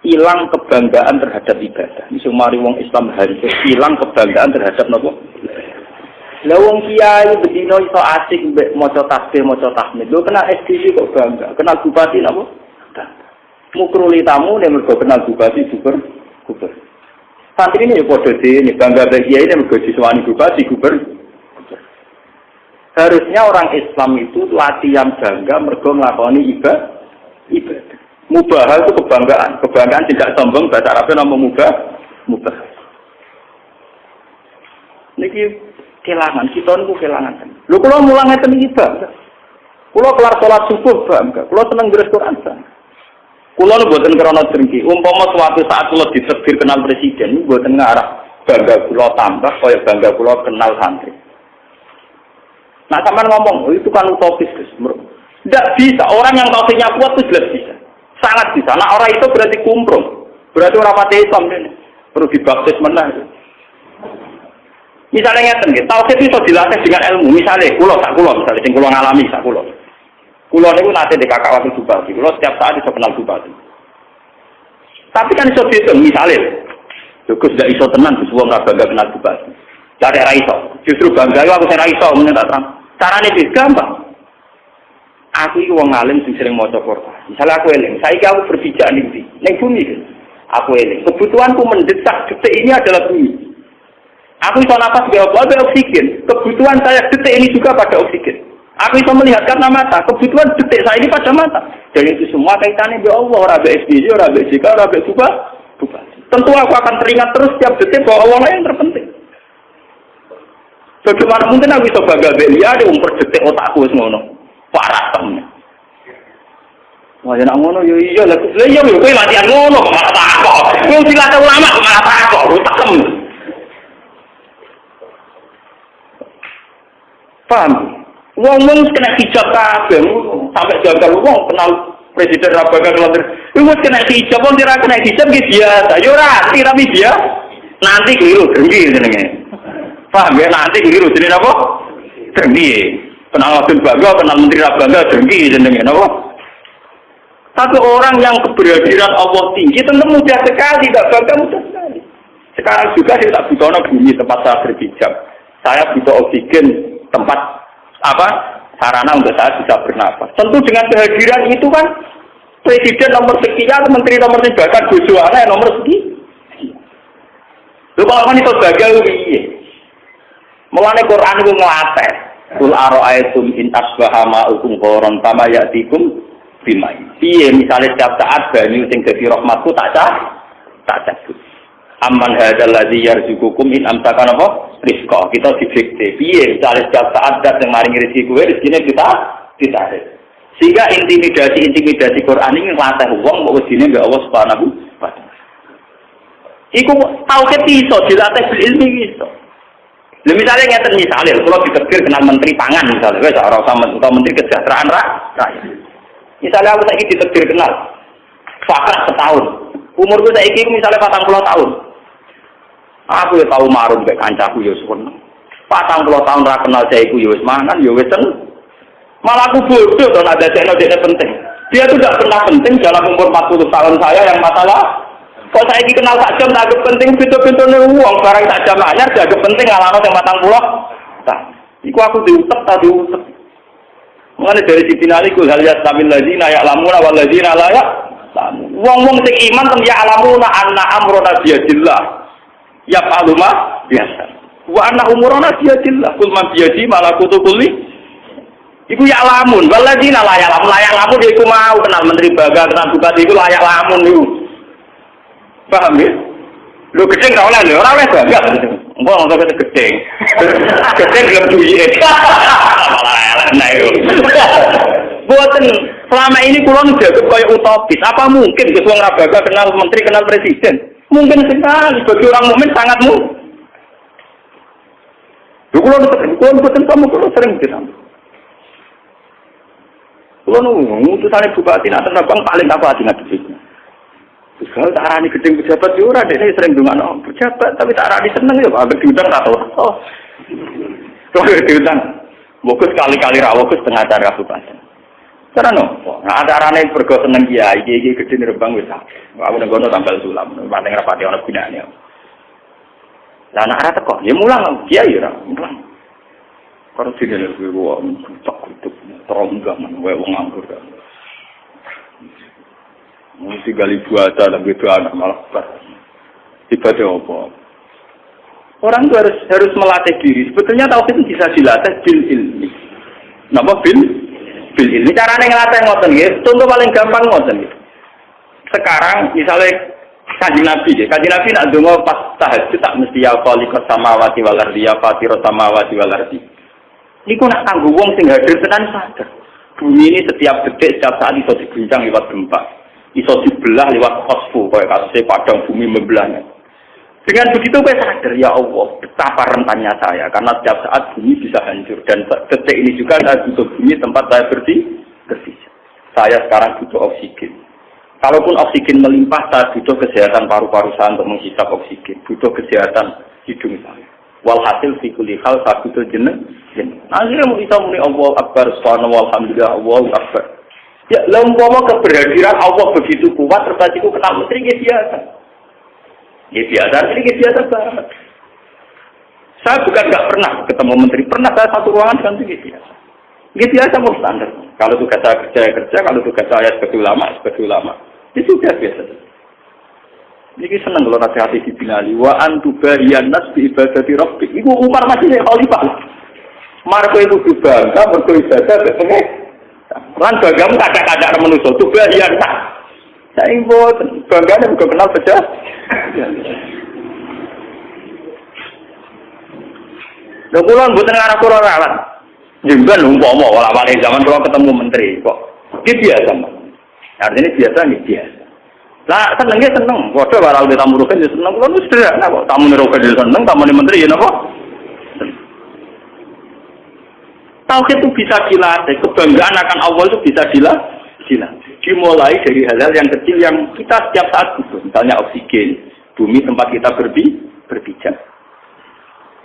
hilang kebanggaan terhadap ibadah. Misumari wong Islam hari hilang kebanggaan terhadap napa? Lah wong kiai bedino iso asik mbek maca tasbih, maca tahmid. Lho kenal SDC kok bangga. Kenal bupati napa? Mukruli tamu nek mergo kenal bupati super. Santri ini ya padha dene bangga bagi kiai nek mergo diswani bupati gubernur. Harusnya orang Islam itu latihan bangga mergo nglakoni ibadah. Mubah itu kebanggaan tidak sombong, bahasa Arabnya nama mubah. Niki kelangan, kita niku kelangan. Lho kula mulang ngeten iki bangga. Kula kelar salat subuh bangga. Kula seneng deres Quran. Kula nu mboten krana drengki. Umpama suatu saat kula ditebir kenal presiden, mboten ngarah bangga kula tambah kaya bangga kula kenal santri. Nah, sampean ngomong, itu kan utopis, Gus. Tidak bisa. Orang yang tauhidnya kuat itu jelas bisa. Sangat bisa. Nah, orang itu berarti kumprung. Berarti orang mati Islam ini. Perlu dibaptis menang. Misalnya ngeten nggih, tauhid itu dilatih dengan ilmu. Misalnya, misalnya sing kula ngalami sak kula. Kula niku nate di kakak wakil bupati. Kula setiap saat iso kenal bupati. Tapi kan iso dihitung, misalnya, Gus tidak iso tenan, Gus wong ora bangga kenal bupati. Cari ra iso. Justru bangga aku sing ra iso meneh tak terang. Carane iki gampang. Aku iki wong alim sing sering maca Quran. Misalnya aku eling, saiki aku berpijak ning ndi? Ning bumi. Aku eling. Kebutuhanku mendesak detik ini adalah bumi. Aku iso napas pada oksigen. Kebutuhan saya detik ini juga pada oksigen. Aku iso melihat karena mata. Kebutuhan detik saya ini pada mata. Dan itu semua kaitannya dengan Allah. Ora be SBY, ora be JK, ora be bupati. Tentu aku akan teringat terus setiap detik bahwa Allah yang terpenting. Bagaimana mungkin aku iso bangga be dia ada umur detik otakku wis ngono. Parah temen. Wah, ya nak ngono yo iya lah. Lah iya yo kowe latihan ngono kok malah takok. Kowe dilatih ulama kok malah takok. Utek. Paham? Wong kena hijab kabeh, sampai jagal wong kenal presiden Rabaga keluar. Wis kena hijab, wong ora kena hijab ki biasa. Yo ora tapi dia nanti keliru dengki jenenge. Paham ya nanti keliru jenenge apa? Dengki. Kenal Abdul Bangga, kenal Menteri Rabaga dengki jenenge napa? Tapi orang yang keberhadiran Allah tinggi tentu mudah sekali, tidak bangga mudah sekali. Sekarang juga saya tak butuh bumi tempat saya berhijab. Saya butuh oksigen tempat sarana untuk saya bisa bernapas. Tentu dengan kehadiran itu kan presiden nomor sekian, menteri nomor sekian, bahkan bujuana nomor sekian. Lalu kalau kan itu gagal piye? Mulane Quran itu ngelatih. Kul aro'aitum in asbaha ma'ukum qoron kama ya'tikum bimai. Piye misalnya setiap saat banyu sing dadi rahmatku tak cabut. Amman hadzal ladzi yarzuqukum in amsakan apa? Rizqa. Kita didikte. Piye misalnya setiap saat dat yang maringi rezeki kowe rezekine kita ditarik. Sehingga intimidasi Quran ini ngelatih wong mbok wedine mbek Allah Subhanahu wa taala. Iku tauhid iso dilatih bil ilmi iso. Lha misale ngeten misale kalau ditegur kenal menteri pangan misalnya wis ora usah menteri kesejahteraan rakyat. Misalnya aku saiki ditegur kenal fakrat setahun. Umurku saiki misalnya 40 tahun. Aku ya tahu marung mbek kancaku ya seneng. 40 tahun ra kenal jaiku ya wis mangan ya wis seneng. Malah aku bodoh to ada dekne penting. Dia tuh tidak pernah penting dalam umur 40 tahun saya yang masalah. Kok saya ini kenal tak jam, tak penting pintu-pintunya uang, barang tak jam anyar, tak penting ngalaman yang matang pulau. Nah, itu aku diutek, tak diutek. Mengenai dari Siti Naliku, hal yastabil lazina ya'lamuna wal lazina la ya'lamun. Wong-wong sing iman kan ya'lamuna anna amrona biyadillah. Yaf'alu ma biasa. Wa anna umurona biyadillah. Kul man biyadi malakutu kulli. Iku ya'lamun, wal lazina la ya'lamun. La ya'lamun iku mau kenal menteri baga, kenal bupati iku layak lamun niku. Paham ya? Lu gedeng ra oleh lho, ora oleh bangga. Engko ngono kok gedeng. Gedeng gelem duit. Nah yo. Boten selama ini kula dianggap kaya utopis. Apa mungkin Gus wong ra bangga kenal menteri, kenal presiden? Mungkin sekali bagi orang mukmin sangat mungkin. Lho kula boten kamu sering ditambah. Kula ngutusane bupati nak terbang paling apa hati ngadepi. Kalau tak arani gedeng pejabat yo ora dekne sering ndongano pejabat tapi tak arani seneng yo ambek diundang ra tau. Kalau diundang fokus kali-kali ra fokus tengah acara kabupaten. Karena nah acarane bergo seneng kiai iki gedhe rembang wis akeh. Aku nang kono tambal sulam paling rapati ana gunane. Lah nek ora teko ya mulang kiai ora mulang. Karo dene kuwi wong cocok kutuk teronggang wae wong nganggur. Mesti gali buata dan begitu anak malah tiba-tiba apa? Orang itu harus melatih diri. Sebetulnya tauhid itu bisa dilatih bil ilmi. Napa bil ilmi? Caranya ngelatih ngoten nggih. Contoh paling gampang ngoten nggih. Sekarang misalnya Kanjeng Nabi nak donga pas tahajud tak mesti ya khaliqas samawati wal ardi ya fatirus samawati wal ardi. Niku nak kanggo wong sing hadir tenan sadar. Bumi ini setiap detik setiap saat iso diguncang lewat gempa. Iso dibelah lewat khosfu, kaya kasusnya padang bumi membelahnya. Dengan begitu saya sadar, ya Allah, betapa rentannya saya. Karena setiap saat bumi bisa hancur. Dan detik ini juga saya butuh bumi tempat saya bersih. Saya sekarang butuh oksigen. Kalaupun oksigen melimpah, saya butuh kesehatan paru-paru saya untuk menghisap oksigen. Butuh kesehatan hidung saya. Walhasil fi kulli hal saya butuh jeneng. Akhirnya mau bisa muni Allah Akbar, subhanallah, alhamdulillah, Allahu Akbar. Ya, umpama keberhadiran Allah begitu kuat, terus aku kenal menteri biasa. Ya biasa, ini biasa banget. Saya bukan nggak pernah ketemu menteri, pernah saya satu ruangan dengan itu biasa. Ini biasa mau standar. Kalau tugas saya kerja, kalau tugas saya sebagai ulama. Itu sudah biasa. Ini senang kalau nasihati di binali. Wa antubariyan nas bi ibadati rabbik. Ibu Umar masih khalifah. Marko itu bangga beribadah sebagai lan banggamu kadang-kadang manusia tubariyan nas. Saya buat bangga juga kenal saja. Lho kula mboten ngarep kula ralat. Jemben umpama wala-wali zaman kula ketemu menteri kok. Iki biasa. Artinya biasa nih biasa. Lah senengnya seneng. Padha waral tamu rugen ya seneng. Kula wis sederhana kok. Tamu rugen ya seneng, tamu menteri ya napa? Tauhid itu bisa dilatih. Kebanggaan akan Allah itu bisa dilatih. Dimulai dari hal-hal yang kecil yang kita setiap saat butuh. Misalnya oksigen, bumi tempat kita berpijak.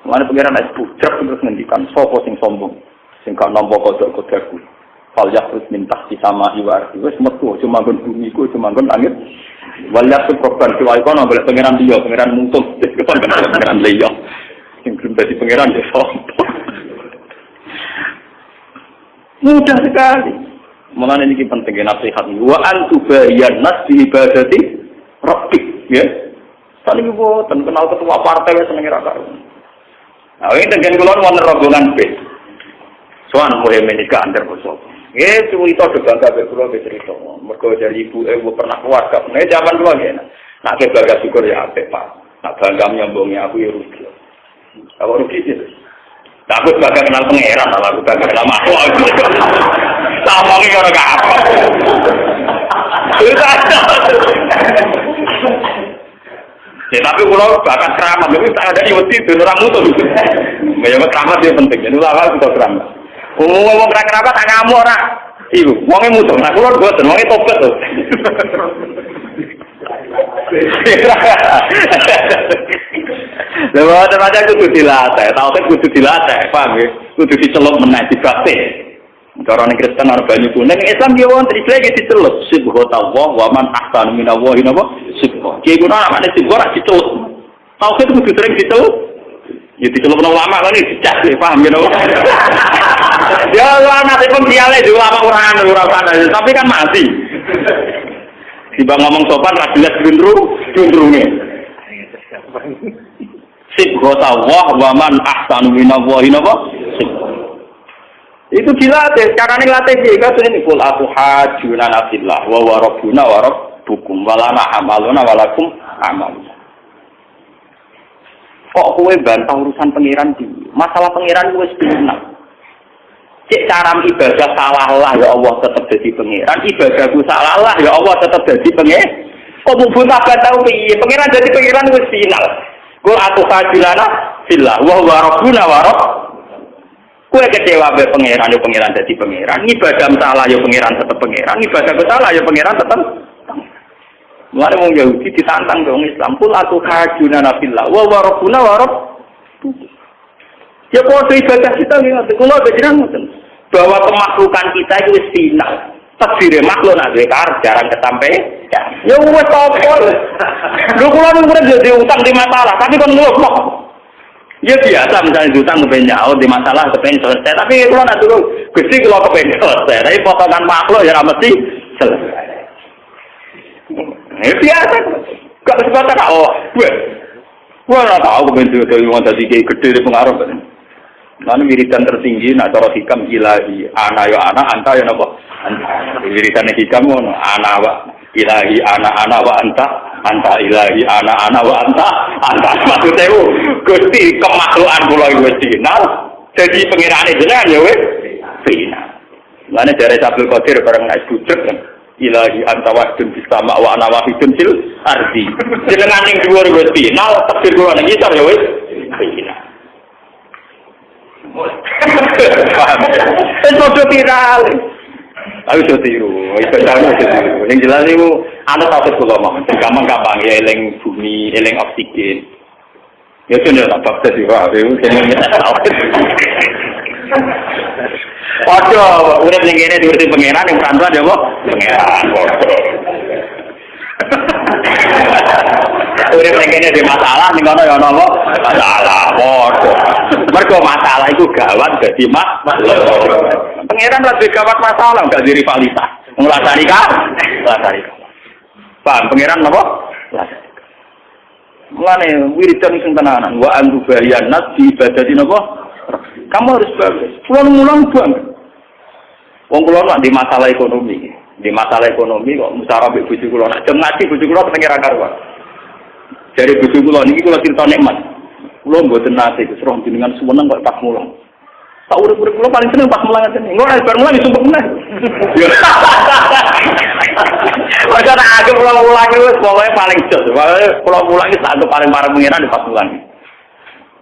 Mana pengiran es bujak terus ngendikan sopo sing sombong, sing gak nampa kodok-kodokku. Fal yakhruj min tahti sama'i wa ardi. Wis metu cuma nggon bumi ku, cuma nggon langit. Wal yakhruj program diwai kono golek pengiran liya, pengiran mutung. Keton pengiran liya. Sing belum dadi pengiran ya sopo. Mudah sekali. Mulane niki penting nasihat. Wa antubayyan nas bi ibadati rabbik, ya. Saling boten kenal ketua partai wis seneng ra karo. Nah, ini dengan kulon wonten rombongan bis. Soan kowe menika antar bosok. Nggih, cerita bangga mek kula cerita. Mergo dari ibu pernah keluarga. Nek zaman kula nggih. Nak ke bangga syukur ya apik, Pak. Nak bangga nyambungi aku ya rugi. Apa rugi sih? Aku sebagai kenal pangeran, aku sebagai kenal makhluk. Tamongi ora apa. Ya tapi kalau bakat keramat, tapi tak ada iwati itu orang mutu. Memang keramat dia penting. Jadi ulama kita keramat. Ngomong keramat tak ngamuk orang. Ibu, ngomongnya mutu. Nah kalau buat, ngomongnya tobat tuh. Lalu ternyata kudu dilatih. Tahu kan kudu dilatih, paham ya? Kudu dicelup meneh dibakti. Cara ning Kristen ana banyu kuning, Islam yo wonten iki dicelup subhanallah wa man ahsanu minallahi napa subhan. Ki guna amane subhan dicelup. Tahu kan kudu sering dicelup. Ya dicelup ulama kan iki dicak, paham ya? Ya ulama itu pembiale di ulama ora tapi kan mati. Tiba ngomong sopan ra jelas dundrunge. Subhanallah wa man ahsanu minallahi napa subhan. Itu dilatih, sekarang ini latih sih, kan ini kul aku hajuna nasillah, wa rabbuna wa rabbukum, walana amaluna walakum amaluna. Kok kowe bantah urusan pengiran di masalah pengiran kowe sebenarnya. Cek cara ibadah salah lah ya Allah tetap jadi pengiran, ibadahku salah lah ya Allah tetap jadi pengiran. Kok mubun tak tahu piye, pengiran jadi pengiran wis final. Kul aku hajuna nasillah, wa rabbuna wa kue kecewa be pangeran yo pangeran dadi pangeran, ibadah salah yo pangeran tetep pangeran, ibadah salah yo pangeran tetep. Mulane wong Yahudi ditantang dong Islam, kul atu hajuna nabillah wa rabbuna wa rabb. Ya kok ibadah kita nggih kula bejiran ngoten. Bahwa kemakhlukan kita itu wis final. Takdir makhluk nak duwe jarang kesampe. Ya wis apa. Lho kula mung diutang di masalah, tapi kon ngono. Ya biasa misalnya utang kepengen nyaut di masalah kepengen selesai, tapi kalau nak dulu Gusti kalau kepengen selesai, tapi potongan makhluk ya mesti selesai. Ya biasa, gak kesempatan gue nggak tahu kepengen dari orang tadi gede di pengaruh kan. Mana wiridan tertinggi, nak cara hikam ilahi, ana ya ana, anta ya napa, anta. Wiridan hikam ngono, ana wa ilahi, ana wa anta ilahi, ana wa anta. Maksudnya itu, Gusti kemakhlukan kula iki wis final, jadi pengirane jenengan ya wis final. Lane dari Abdul Qadir bareng nek bujuk kan. ilahi anta wahdun bis sama wa ana wahidun fil ardi. Jenengan ning dhuwur wis final, takdir kula ning isor ya wis final. Paham. Itu viral. Aku sudah tiru, itu sama tiru. Yang jelas itu, anak takut kula mah, gampang-gampang ya eling bumi, eling oksigen. Ya sudah tak bakal sih, wah, itu semuanya tahu. Waduh, udah begini diurus pangeran yang perantauan ya, kok? Pangeran, waduh. Udah begini di masalah, nih kono ya nopo masalah, waduh. Mergo masalah itu gawat jadi pangeran lebih gawat masalah, nggak di rivalitas. Ngelasari kan? Ngelasari. Paham pangeran nopo? Ngelasari. Mulane wiridan sing tenanan wa antu bayanat di ibadah di nopo? Kamu harus bagus. Pulang-pulang banget. Wong kula nak di masalah ekonomi. Di masalah ekonomi kok musyawarah mbek bojo kula. Nak jam ngaji bojo kula tengah ra karuan. Dari bojo kula niki kula crita nikmat. Kula mboten nate Gus roh jenengan suweneng kok pas mulang. Tak urip-urip kula paling seneng pas mulang ngene. Engko nek bar mulang disumpuk meneh. Wajah agak pulang-pulang wis pokoke paling jos. Pokoke pulang-pulang iki sak paling pareng pengiran di pas mulang.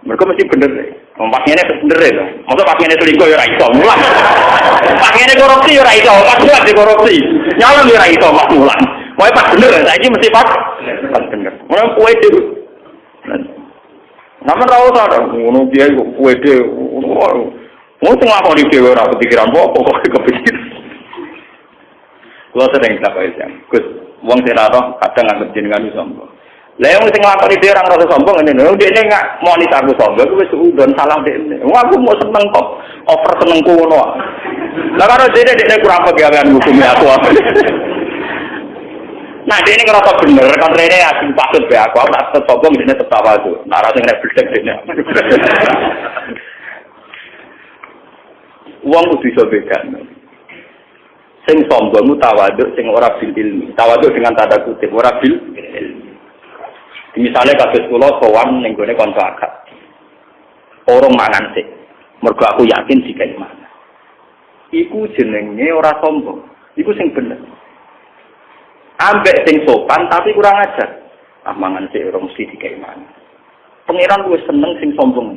Mereka mesti bener deh. Pakaiannya bener deh. Maksud pakaiannya selingkuh ya raiso. Mulang. Pakaiannya korupsi ya raiso. Pas mulang di korupsi. Nyalon ya raiso pas mulang. Pokoknya pas bener. Saya ini mesti pas bener. Mulang kue deh. Namun tahu tak? Ngono dia kue deh. Mau tengah kau di dewa rapi pikiran pokok kepikir. Gua sering tak aja. Gus, uang senaro kadang nggak jenengan sombong. Lah yang sing nglakoni dhewe ora ngrasa sombong ngene lho, dhekne enggak monitor aku sombong, wis udon salah dhekne. Wong aku mau seneng kok, over senengku ngono. Lah karo dhekne kurang pegawean hukum aku. Nah, dhekne ngerasa bener, kan rene aku patut be aku tak sombong dhekne tetap aku. Nah, ora sing nek bledek dhekne. Wong kudu iso bedakno. Sing sombong tawaduk sing ora bil ilmi. Tawaduk dengan tanda kutip ora bil ilmi. Misalnya kasus kula sowan ning gone kanca akad. Orang mangan sik. Mergo aku yakin jika iman. Iku jenenge ora sombong. Iku sing bener. Ambek sing sopan tapi kurang ajar. Ah mangan sik ora mesti jika iman. Pangeran kuwi seneng sing sombong.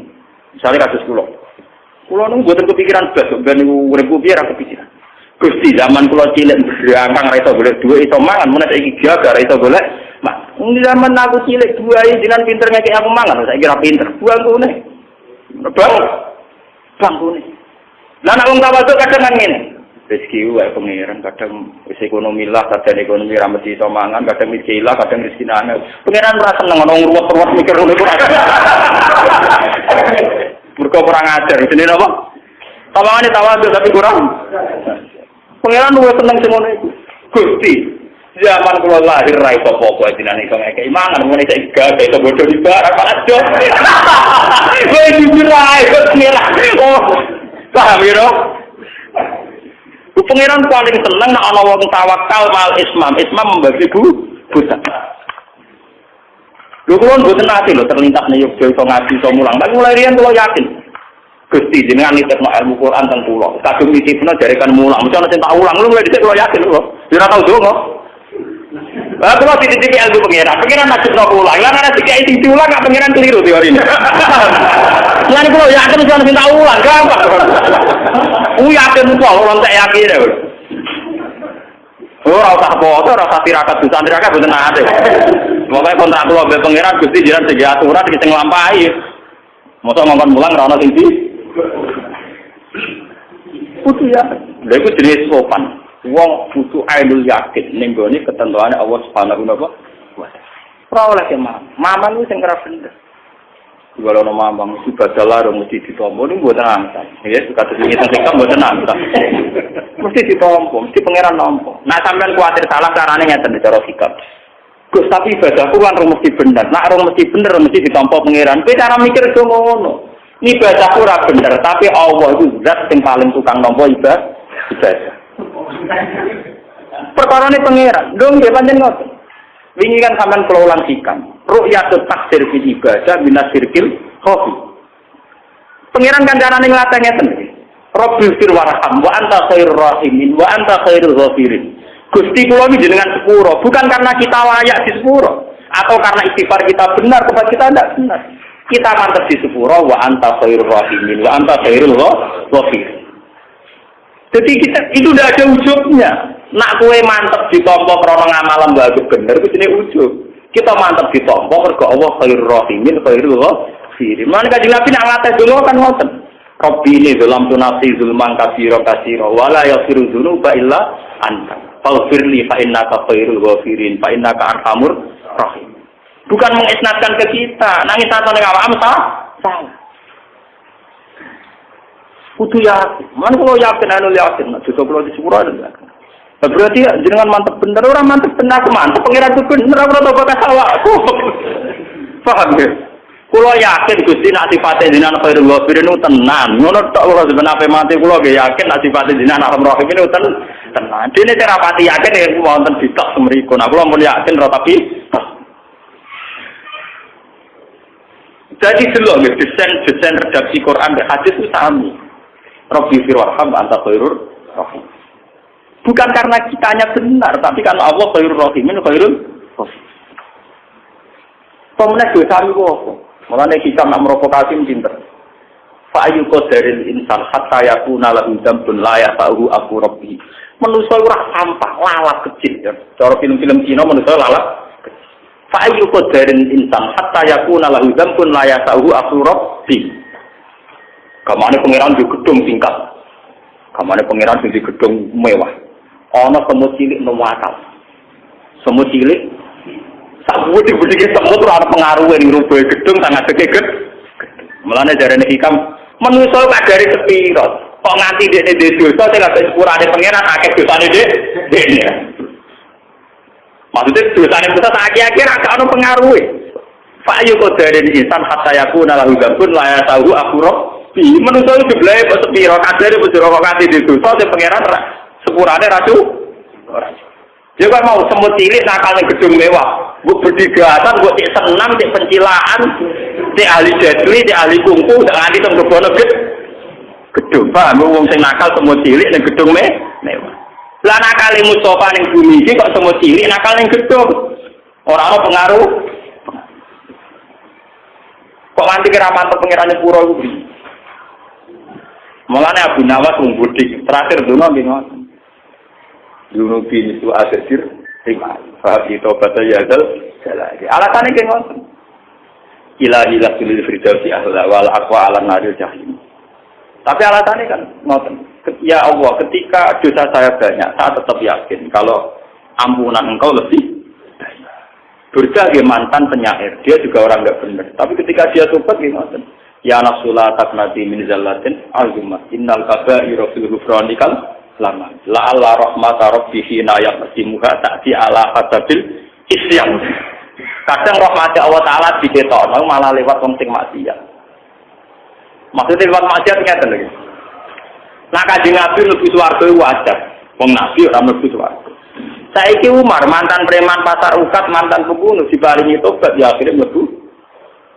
Misalnya kasus kula. Kula nang mboten kepikiran blas ben niku uripku piye ra kepikiran. Gusti zaman kula cilik berangkang ra iso golek dhuwit iso mangan, mun saiki gagal ra iso golek. Mak, zaman aku cilik duwe jenengan pinter ngekek aku mangan, saiki ra pinter. Buangkune. Bangkune. Lah nek wong tawaduk kadang ngene. Rezeki wae pengiran kadang wis ekonomi lah, kadang ekonomi ra mesti iso mangan, kadang miskin lah, kadang miskin ana. Pengiran ora seneng ono ruwet-ruwet mikir ngono iku. Mergo kurang ajar, jenenge apa? Tawangane tawaduk tapi kurang. Pengiran luwih seneng sing ngono iku. Gusti, zaman kula lahir ra iso apa-apa jenenge iso ngekeki mangan, ngene iki gak iso bodho di barak aja. Kowe jujur ae kok ngira. Oh, paham ya? Pengiran paling seneng nek ana wong tawakal mal ismam. Ismam membagi buta. Lho kula mboten nate lho terlintas nek yo iso ngaji iso mulang. Tapi mulai riyen kula yakin Gusti jenengan nitipno ilmu Quran teng kula. Kadung nitipno jarekan mulang. Mesti ana sing tak ulang lho mulai dhisik kula yakin lho. Ora tau donga. Lah kula dititipi ilmu pengiran. Pengiran najibno kula. Lah nek dikai sing diulang gak pengiran keliru teorine. Lan kula yakin mesti ana sing tak ulang, gampang. Yakin kok ora tak yakin lho. Ora usah foto, ora usah tirakat dosa tirakat mboten nate. Pokoke kontrak kula mbek pengiran Gusti jenengan sing aturan sing nglampahi. Mosok ngomong mulang ora ana sing di. Kudu ya. Lha iku jenis sopan. Wong kudu ainul yakin ning gone ketentuane Allah Subhanahu wa taala. Ora oleh mamang ku sing ora bener. Kalau nama mamang mesti badalah mesti ditompo niku mboten angkat. Ya suka terus ngeten mboten angkat. Mesti ditompo, mesti pangeran nampa. Nah sampean kuwatir salah carane ngeten cara sikap. Gus tapi ibadahku kan mesti bener. Nak mesti bener mesti ditampa pangeran. Kowe cara mikir do ngono. Ibadahku ora bener, tapi Allah itu zat sing paling tukang nampa ibadah. Perkarane pangeran. Lho nggih pancen ngoten. Wingi kan sampean kula ulang sikan. Ru'yatut taksir fil ibadah minasirkil khofi. Pangeran kan carane nglatih ngeten. Rabbil fir warham wa anta khairur rahimin wa anta khairul ghafirin. Gusti kula iki jenengan sepuro, bukan karena kita layak di sepuro atau karena istighfar kita benar, tempat kita tidak benar. Kita mantep di sepuro wa anta khairur rahimin wa anta khairul ghafirin. Jadi kita itu tidak ada ujungnya. Nak kue mantep ditompo krana ngamalan bagus bener itu jenenge ujug. Kita mantep ditompo mergo Allah khairur rahimin khairul ghafirin. Lan kanjeng Nabi nak ngates dulu kan ngoten. Rabbi ini dalam tunasi zulman kasiro wala yaghfiru dzunuba illa anta. Faghfirli fa innaka khairul ghafirin fa innaka arhamur rahim. Bukan mengisnatkan ke kita, nangis atau ning awakmu salah. Kudu yakin. Mana kalau yakin anu yakin, juga kalau disepuro ada. Berarti jenengan mantep bener, orang mantep bener aku mantep pengiran itu bener aku ora bakal salah aku. Paham ya? Kulo yakin Gusti nak sifate jenengan khairul ghafirin tenan. Ngono tok kula sebenarnya mati kulo ge yakin nak sifate jenengan arhamur rahim itu tenan. Dene cara pati yakin yen wonten ditok semriku. Nah kula mun yakin ora tapi jadi delok nggih desain redaksi Quran dan hadis itu sami. Rabbi firwarham anta khairur rahim. Bukan karena kitanya benar, tapi karena Allah khairur rahimin khairul rahim. Pemenang dosa itu apa? Mulane kita nak merokokasi pinter. Fa ayu qadaril insan hatta yakuna lahu dzambun la ya'tahu aku rabbi. Manusa ora sampah, lalat kecil ya. Cara film-film Cina manusa lalat. Fa ayu qadaril insan hatta yakuna lahu dzambun la ya'tahu aku rabbi. Kamane pangeran di gedung tingkat. Kamane pangeran di gedung mewah. Ana semut cilik nang wakal. Semut cilik sakwet dibudhe semut ora ana pengaruhe ning rubuhe gedung sangat gede. Mulane jarane hikam manusa kadare sepiro. Kok nganti dekne dosa sing kabeh sepurane pangeran akeh dosane dekne. Maksudnya dosane kita tak akhir-akhir agak ana pengaruhe. Fa ayu qadarin insan hatta yakuna lahu dzambun la yasahu akhirah. Manusa itu jeblae kok sepiro kadare bojoro kok nganti dosa sing pangeran sepurane racu. Dia kan mau semut cilik nakal ning gedung mewah. Mbok berdigatan, mbok cek senam, cek pencilaan, cek ahli jadri, cek ahli kungfu, cek ahli teng kebono gedung. Pak, wong sing nakal semut cilik ning gedung mewah. Lah nakal Mustofa ning bumi iki kok semut cilik nakal ning gedung. Ora ana pengaruh. Kok nganti kira mantep pengerane pura kuwi. Mulane Abu Nawas wong bodhi terakhir dono nggih ngoten. Dulu bini itu asesir terima. Faham itu kata Yazal jalani. Alasannya kayak ngoten. Ilahi lakulil firdausi ahla wal aqwa ala naril jahim. Tapi alasannya kan ngoten. Ya Allah, ketika dosa saya banyak, saya tetap yakin kalau ampunan Engkau lebih banyak. Durga mantan penyair, dia juga orang enggak benar. Tapi ketika dia tobat ngoten. Ya nafsula taqnati min zallatin azimah. Innal kaba'ira fil ghufranikal lama la alla rahmata rabbihi na yaqsimuha ta'ti ala hasabil isyan. Kadang rahmat Allah taala diketokno malah lewat wong sing maksiat. Maksudnya lewat maksiat ngeten lho. Nah Kanjeng Nabi mlebu swarga wajar. Wong Nabi ora mlebu swarga. Saiki Umar mantan preman pasar ukat, mantan pembunuh diparingi tobat ya akhirnya mlebu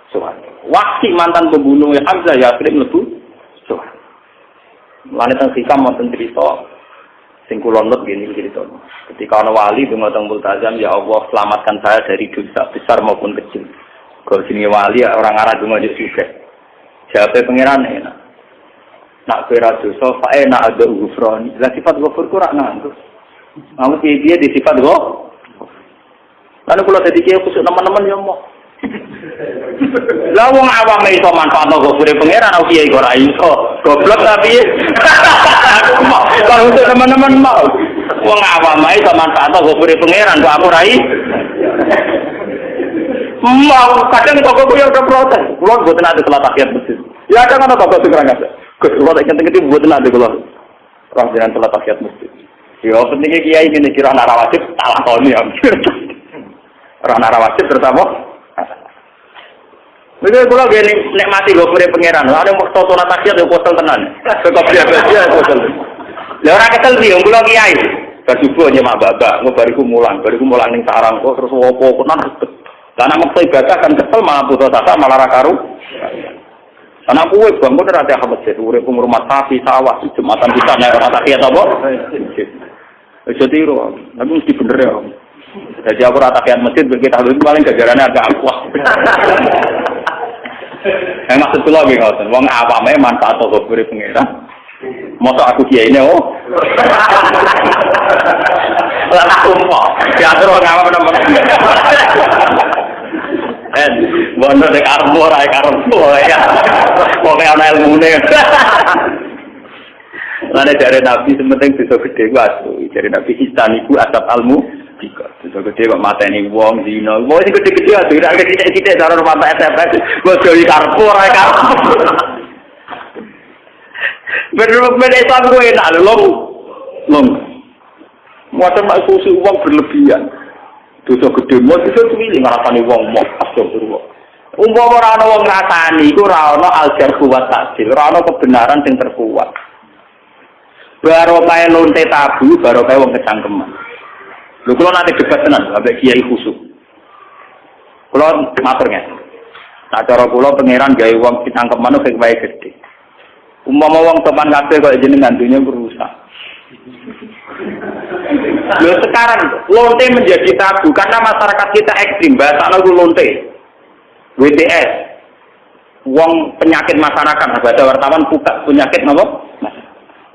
swarga. Waqti mantan pembunuh Hamzah ya akhirnya mlebu swarga. Mulane teng hikam wonten crita sing kula nut ngene crita. Ketika ana wali donga teng Multazam, ya Allah selamatkan saya dari dosa besar maupun kecil. Kalau jenenge wali orang arah donga yo sugih. Jawabe pangeran enak. Nak kowe ra dosa fa enak ada ghufran. Lah sifat ghafur ku ra ngantuk. Namun dia di sifat ghafur. Lalu kula dadi kiye kusuk teman-teman yo mau. Lah wong awam iso manfaatno gofure pangeran aku kiai ora iso. Goblok tapi. Kalau untuk teman-teman mau. Wong awam iso manfaatno gofure pangeran kok aku ora iso. Mau kadang kok yo udah protes. Kulo mboten ada salat tahiyat masjid. Ya ada kan kok sekarang ada. Kulo tak kenteng-kenteng mboten ada kulo. Ora jenengan salat tahiyat masjid. Yo pentingnya kiai ngene kira ana wajib tak lakoni ya. Ora ana wajib terutama Mereka kalau gini nikmati gofure pangeran, ada yang waktu sholat tahiyat yang kosong tenan, kekop dia kosong. Orang kesel sih, kalau kiai, bersubuh nyemak babak, bariku mulang ning sarang kok terus wopo tenan. Karena maksa ibadah kan kesel malah putus asa malah rakaru. Karena kue bangun rata masjid, urip rumah sapi sawah jumatan bisa naik rumah tahiyat apa? Aja tiru, tapi mesti bener ya. Jadi aku rata kian masjid kita harus paling gajarannya agak akuah. Maksud kula nggih ngoten, wong awame manfaat kok beri pengira. Mosok aku kiai ini oh. Lah aku mau diatur wong awam nemen. Bondo dek arep ora karepku ya. Pokoke ana ilmune. Lane jare Nabi sementing bisa gede ku asu. Jare Nabi istaniku asap almu jika bisa gede kok mateni wong zina. Wong sing gede-gede asu ora sithik-sithik cara mata SMP. Wis yo karepku ora karepku. Bener-bener Islam ku enak lho. Long. Muatan mak susu uang berlebihan. Dosa gede mau itu pilih ngarapani wong mau astagfirullah. Umpama ora ana wong ngrasani iku ora ana al-jarhu wa ta'dil, ora ana kebenaran sing terkuat. Barokah lonte tabu, barokah wong kecangkeman. Lho kula nate debat tenan ambek kiai khusuk. Kula matur nggih. Sak cara kula pangeran gawe wong kecangkeman kok wae gede. Umpama wong sopan kabeh kok jenengan dunya berusak. Lho sekarang lonte menjadi tabu karena masyarakat kita ekstrim, bahasa lagu lonte. WTS. Wong penyakit masyarakat, bahasa wartawan buka penyakit napa?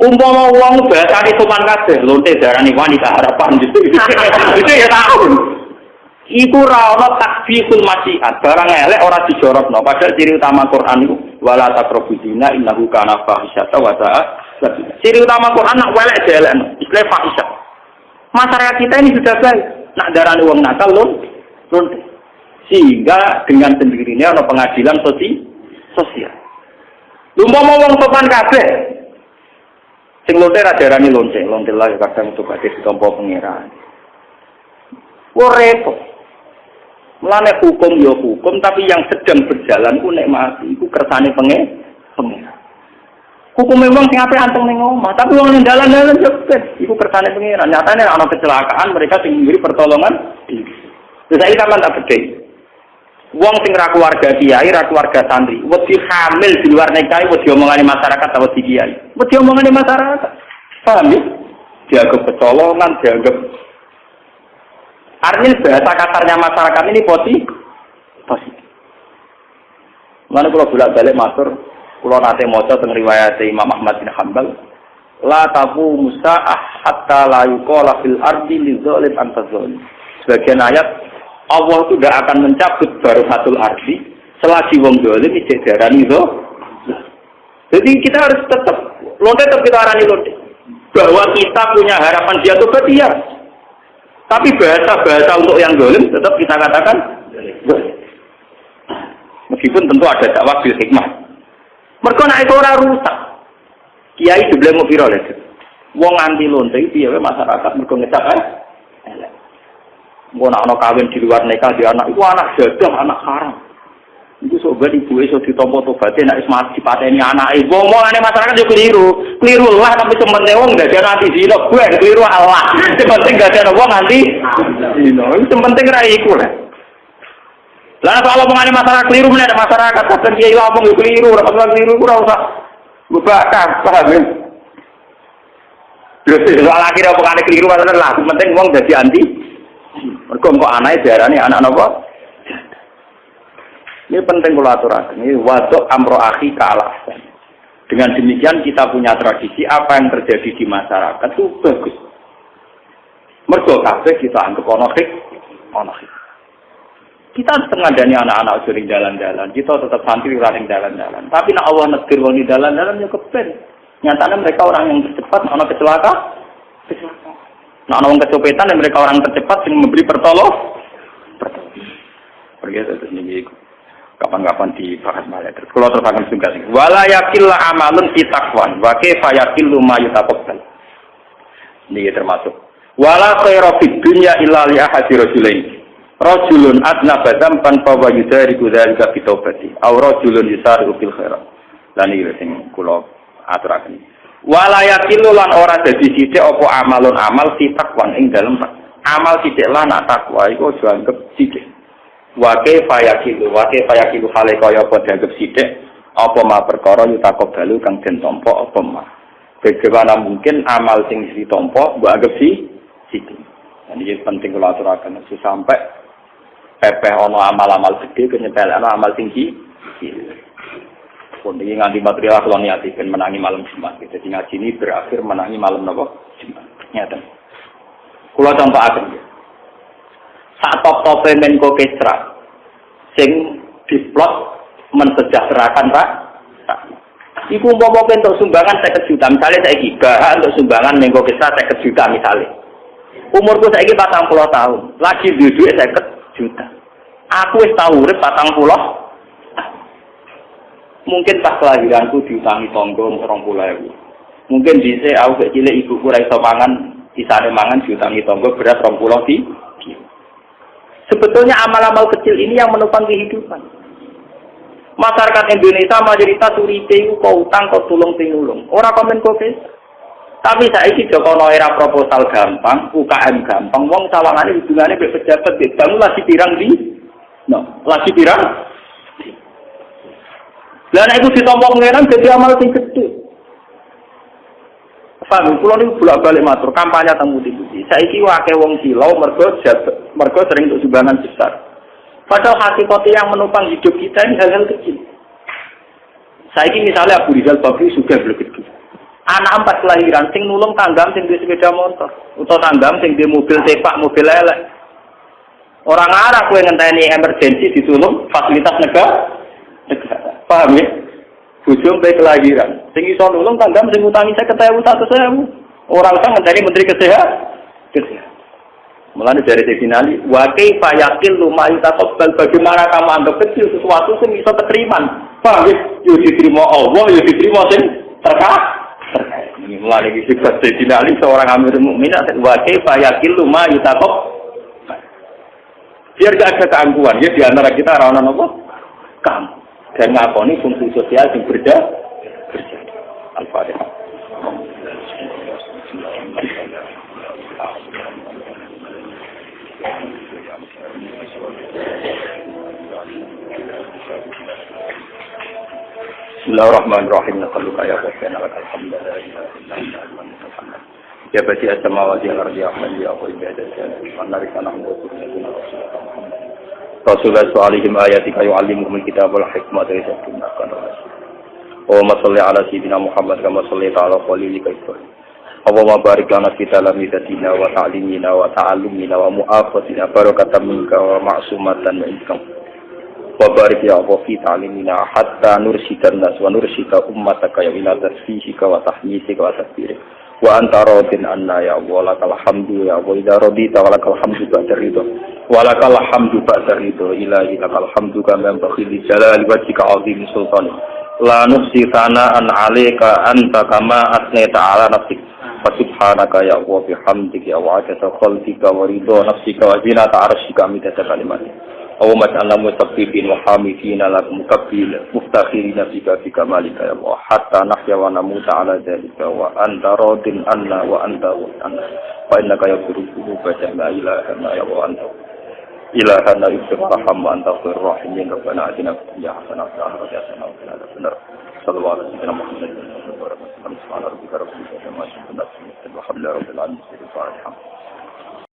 Umpama wong bahasane sopan kabeh, lonte darani wanita harapan gitu. Itu ya tahun. Iku ra ana takfiful masyiat, barang elek ora dijorokno. Padahal ciri utama Quran iku wala taqrabuzina innahu kana fahisyata wa sa'a. Ciri utama Quran nak elek jelekno, istilah fahisyah. Masyarakat kita ini sudah baik. Nak darani wong nakal lonte. Sehingga dengan sendirinya ada pengadilan sosial. Umpama wong sopan kabeh. Sing lonte ra darani lonte lah kadang untuk ade ditampa pangeran. Wo repot. Mulane hukum ya hukum, tapi yang sedang berjalan ku nek mati iku kersane pangeran. Hukum memang sing ape anteng ning omah, tapi wong ning dalan-dalan cepet iku kersane pangeran. Nyatane ana kecelakaan mereka sing ngiri pertolongan. Terus saiki sampean tak bedhe. Wong sing ra keluarga kiai, ra keluarga santri, wedi hamil di luar nikah, wedi omongane masyarakat atau wedi kiai. Wedi omongane masyarakat. Paham ya? Dianggap kecolongan, dianggap artinya bahasa kasarnya masyarakat ini positif. Mana kalau bolak-balik matur, kalau nate maca teng riwayat Imam Ahmad bin Hanbal, la tabu musa'ah hatta la yuqala fil ardi lizalim antazalim. Sebagian ayat Allah itu tidak akan mencabut barokatul ardi selagi wong zalim ijek darani zo. Jadi kita harus tetap lonte kita arani lonte bahwa kita punya harapan dia tobat iya. Tapi bahasa untuk yang zalim tetap kita katakan zalim. Meskipun tentu ada dakwah bil hikmah. Mergo nek ora rusak. Kiai diblemo piro lho. Wong anti lonte piye masyarakat mergo ngecap elek. Mau nak kawin di luar nikah di anak itu anak jadah, anak haram. Itu sobat ibu itu ditompo tobatnya nak ismat dipateni anak ibu. Ngomongane masyarakat juga keliru lah tapi sementing wong nggak ada nanti zina gue keliru Allah. Sementing nggak ada wong nanti zina. Itu penting raiku lah. Lah kalau ngomongane masyarakat keliru mana ada masyarakat kadang dia ngomong keliru, orang keliru kurang usah bebakan paham ya? Terus soal akhirnya ngomongane keliru masalah lah. Penting wong jadi anti. Mergo kok anake diarani anak napa? Ini penting kula aturaken. Ini wadok amro akhi kalah. Dengan demikian kita punya tradisi apa yang terjadi di masyarakat itu bagus. Mergo kabeh kita anggap ono hik. Kita tengandani anak-anak sering jalan-jalan. Kita tetap santri ning jalan-jalan. Tapi nek Allah negir wong di jalan-jalan yo kepen. Nyatanya mereka orang yang tercepat ana kecelakaan. Nah, orang kecopetan dan mereka orang tercepat yang memberi pertolongan. Pergi terus ini kapan-kapan dibahas malah. Terus kalau terus akan sungguh sih. Wala yakillah amalun fi taqwan wa kaifa yakillu ma yutaqabbal. Ini termasuk. Wala khairu fid dunya illa li ahadi rajulain. Rajulun adnaba dzamban fa yudariku dzalika bi taubati. Aw rajulun yusari'u fil khairat. Lan iki sing kula aturaken. Wala yakilu lan ora dadi sithik apa amalun amal si takwan ing dalem amal sithik lan takwa iku aja anggap sithik. Wa kaifa yakilu hale kaya apa dianggap sithik apa ma perkara yutaqabbalu kang den tampa apa ma. Bagaimana mungkin amal sing ditampa mbok anggap situ. Ini penting kalau aturakan sampai pepeh ono amal-amal gede kenyepelano amal tinggi. Pun ini nganti material kalau niatikan menangi malam Jumat. Jadi ngaji ini berakhir menangi malam Jumat. Nyata. Kalau contoh akan ya. Saat top Menko Kesra, sing diplot mensejahterakan rakyat. Iku umpama untuk sumbangan 50 juta, misalnya saya gibah untuk sumbangan Menko Kesra 50 juta misalnya. Umurku saya 40 tahun, lagi duit 50 juta. Aku wis tau urip 40. Mungkin pas kelahiranku diutangi tangga 20.000. Mungkin dhisik aku kek cilik ibuku ora iso mangan, isane mangan diutangi tangga beras 20 di. Sebetulnya amal-amal kecil ini yang menopang kehidupan. Masyarakat Indonesia mayoritas uripe iku kok utang kok tulung tinulung. Ora komen kopi. Tapi saiki Jokono era proposal gampang, UKM gampang, wong sawangane hubungane mek pejabat mek bangun lagi pirang di. No, lagi pirang. Lah nek iku ditompo pengenan dadi amal sing gedhe. Paham, kula niku bolak-balik matur kampanye teng Putih-Putih. Saiki akeh wong silau mergo sering untuk sumbangan besar. Padahal hakikatnya yang menopang hidup kita ini hal-hal kecil. Saiki misalnya Abu Rizal Bakri sudah begitu. Anak 4 kelahiran sing nulung tanggam sing duwe sepeda motor, utawa tanggam sing duwe mobil sepak, mobil elek. Orang arah kowe ngenteni emergensi ditulung fasilitas negara. Paham ya? Bujum baik kelahiran. Sing iso nulung tanggam sing utangi 50.000 100.000. Orang sang ngenteni menteri kesehatan. Mulane dari Sayyidina Ali, wa kaifa yaqil lumayu taqabbal, bagaimana kamu anggap kecil sesuatu sing iso keteriman. Paham ya? Yo diterima Allah, yo diterima sing terkait. Ini mulai iki sifat Sayyidina Ali seorang Amirul Mukminin, wa kaifa yaqil lumayu taqabbal. Biar gak ada keangkuhan ya di antara kita ana apa? Kamu. Dan ngakoni fungsi sosial yang berjalan. Al-Fatihah. Bismillahirrahmanirrahim. Nasalluka ya Rabbana lakal hamdu la ilaha illa anta. Ya bati as-samawati wal ardi ya man ya qul bi hadatsana wa narikana wa sunnatina Muhammad. Rasulullah sallallahu ayatika yu'allimuhumul kitab wal hikmah wa yuzakkihim. Allahumma shalli ala sayyidina Muhammad kama shallaita ala khalilika Ibrahim. Allahumma barik lana fi talamidatina wa ta'limina wa ta'allumina wa mu'afatina barakatan minka wa ma'sumatan minka. Wa barik ya Allah fi ta'limina hatta nurshidan nas wa nurshida ummataka ya ila tasfihika wa tahmidika wa tasbirika. Wa anta radin anna ya Allah lakal hamdu ya Allah idza radita wa lakal hamdu ba'da ridha wa lakal hamdu ba'da ridha ilahi lakal hamdu kama yanbaghi li jalali wajhika 'azimi sultanik la nuhsi sana'an 'alaika anta kama asnaita 'ala nafsik fa subhanaka ya Allah bihamdika wa 'adada khalqika wa ridha nafsika wa zinata 'arsyika midada kalimatik. Allahumma ja'alna mutaqqibin wa hamidina lakum mukabbil muftakhirina bika malika ya Allah hatta nahya wa namuta ala dzalika wa anta radin anna wa anta anna wa innaka yaghfiru dhunuba la ilaha illa anta ilahana yusraham wa anta khairur rahimin rabbana atina fid dunya hasanah wa fil akhirati hasanah wa qina adzabannar sallallahu alaihi wa sallam subhanallahi rabbil alamin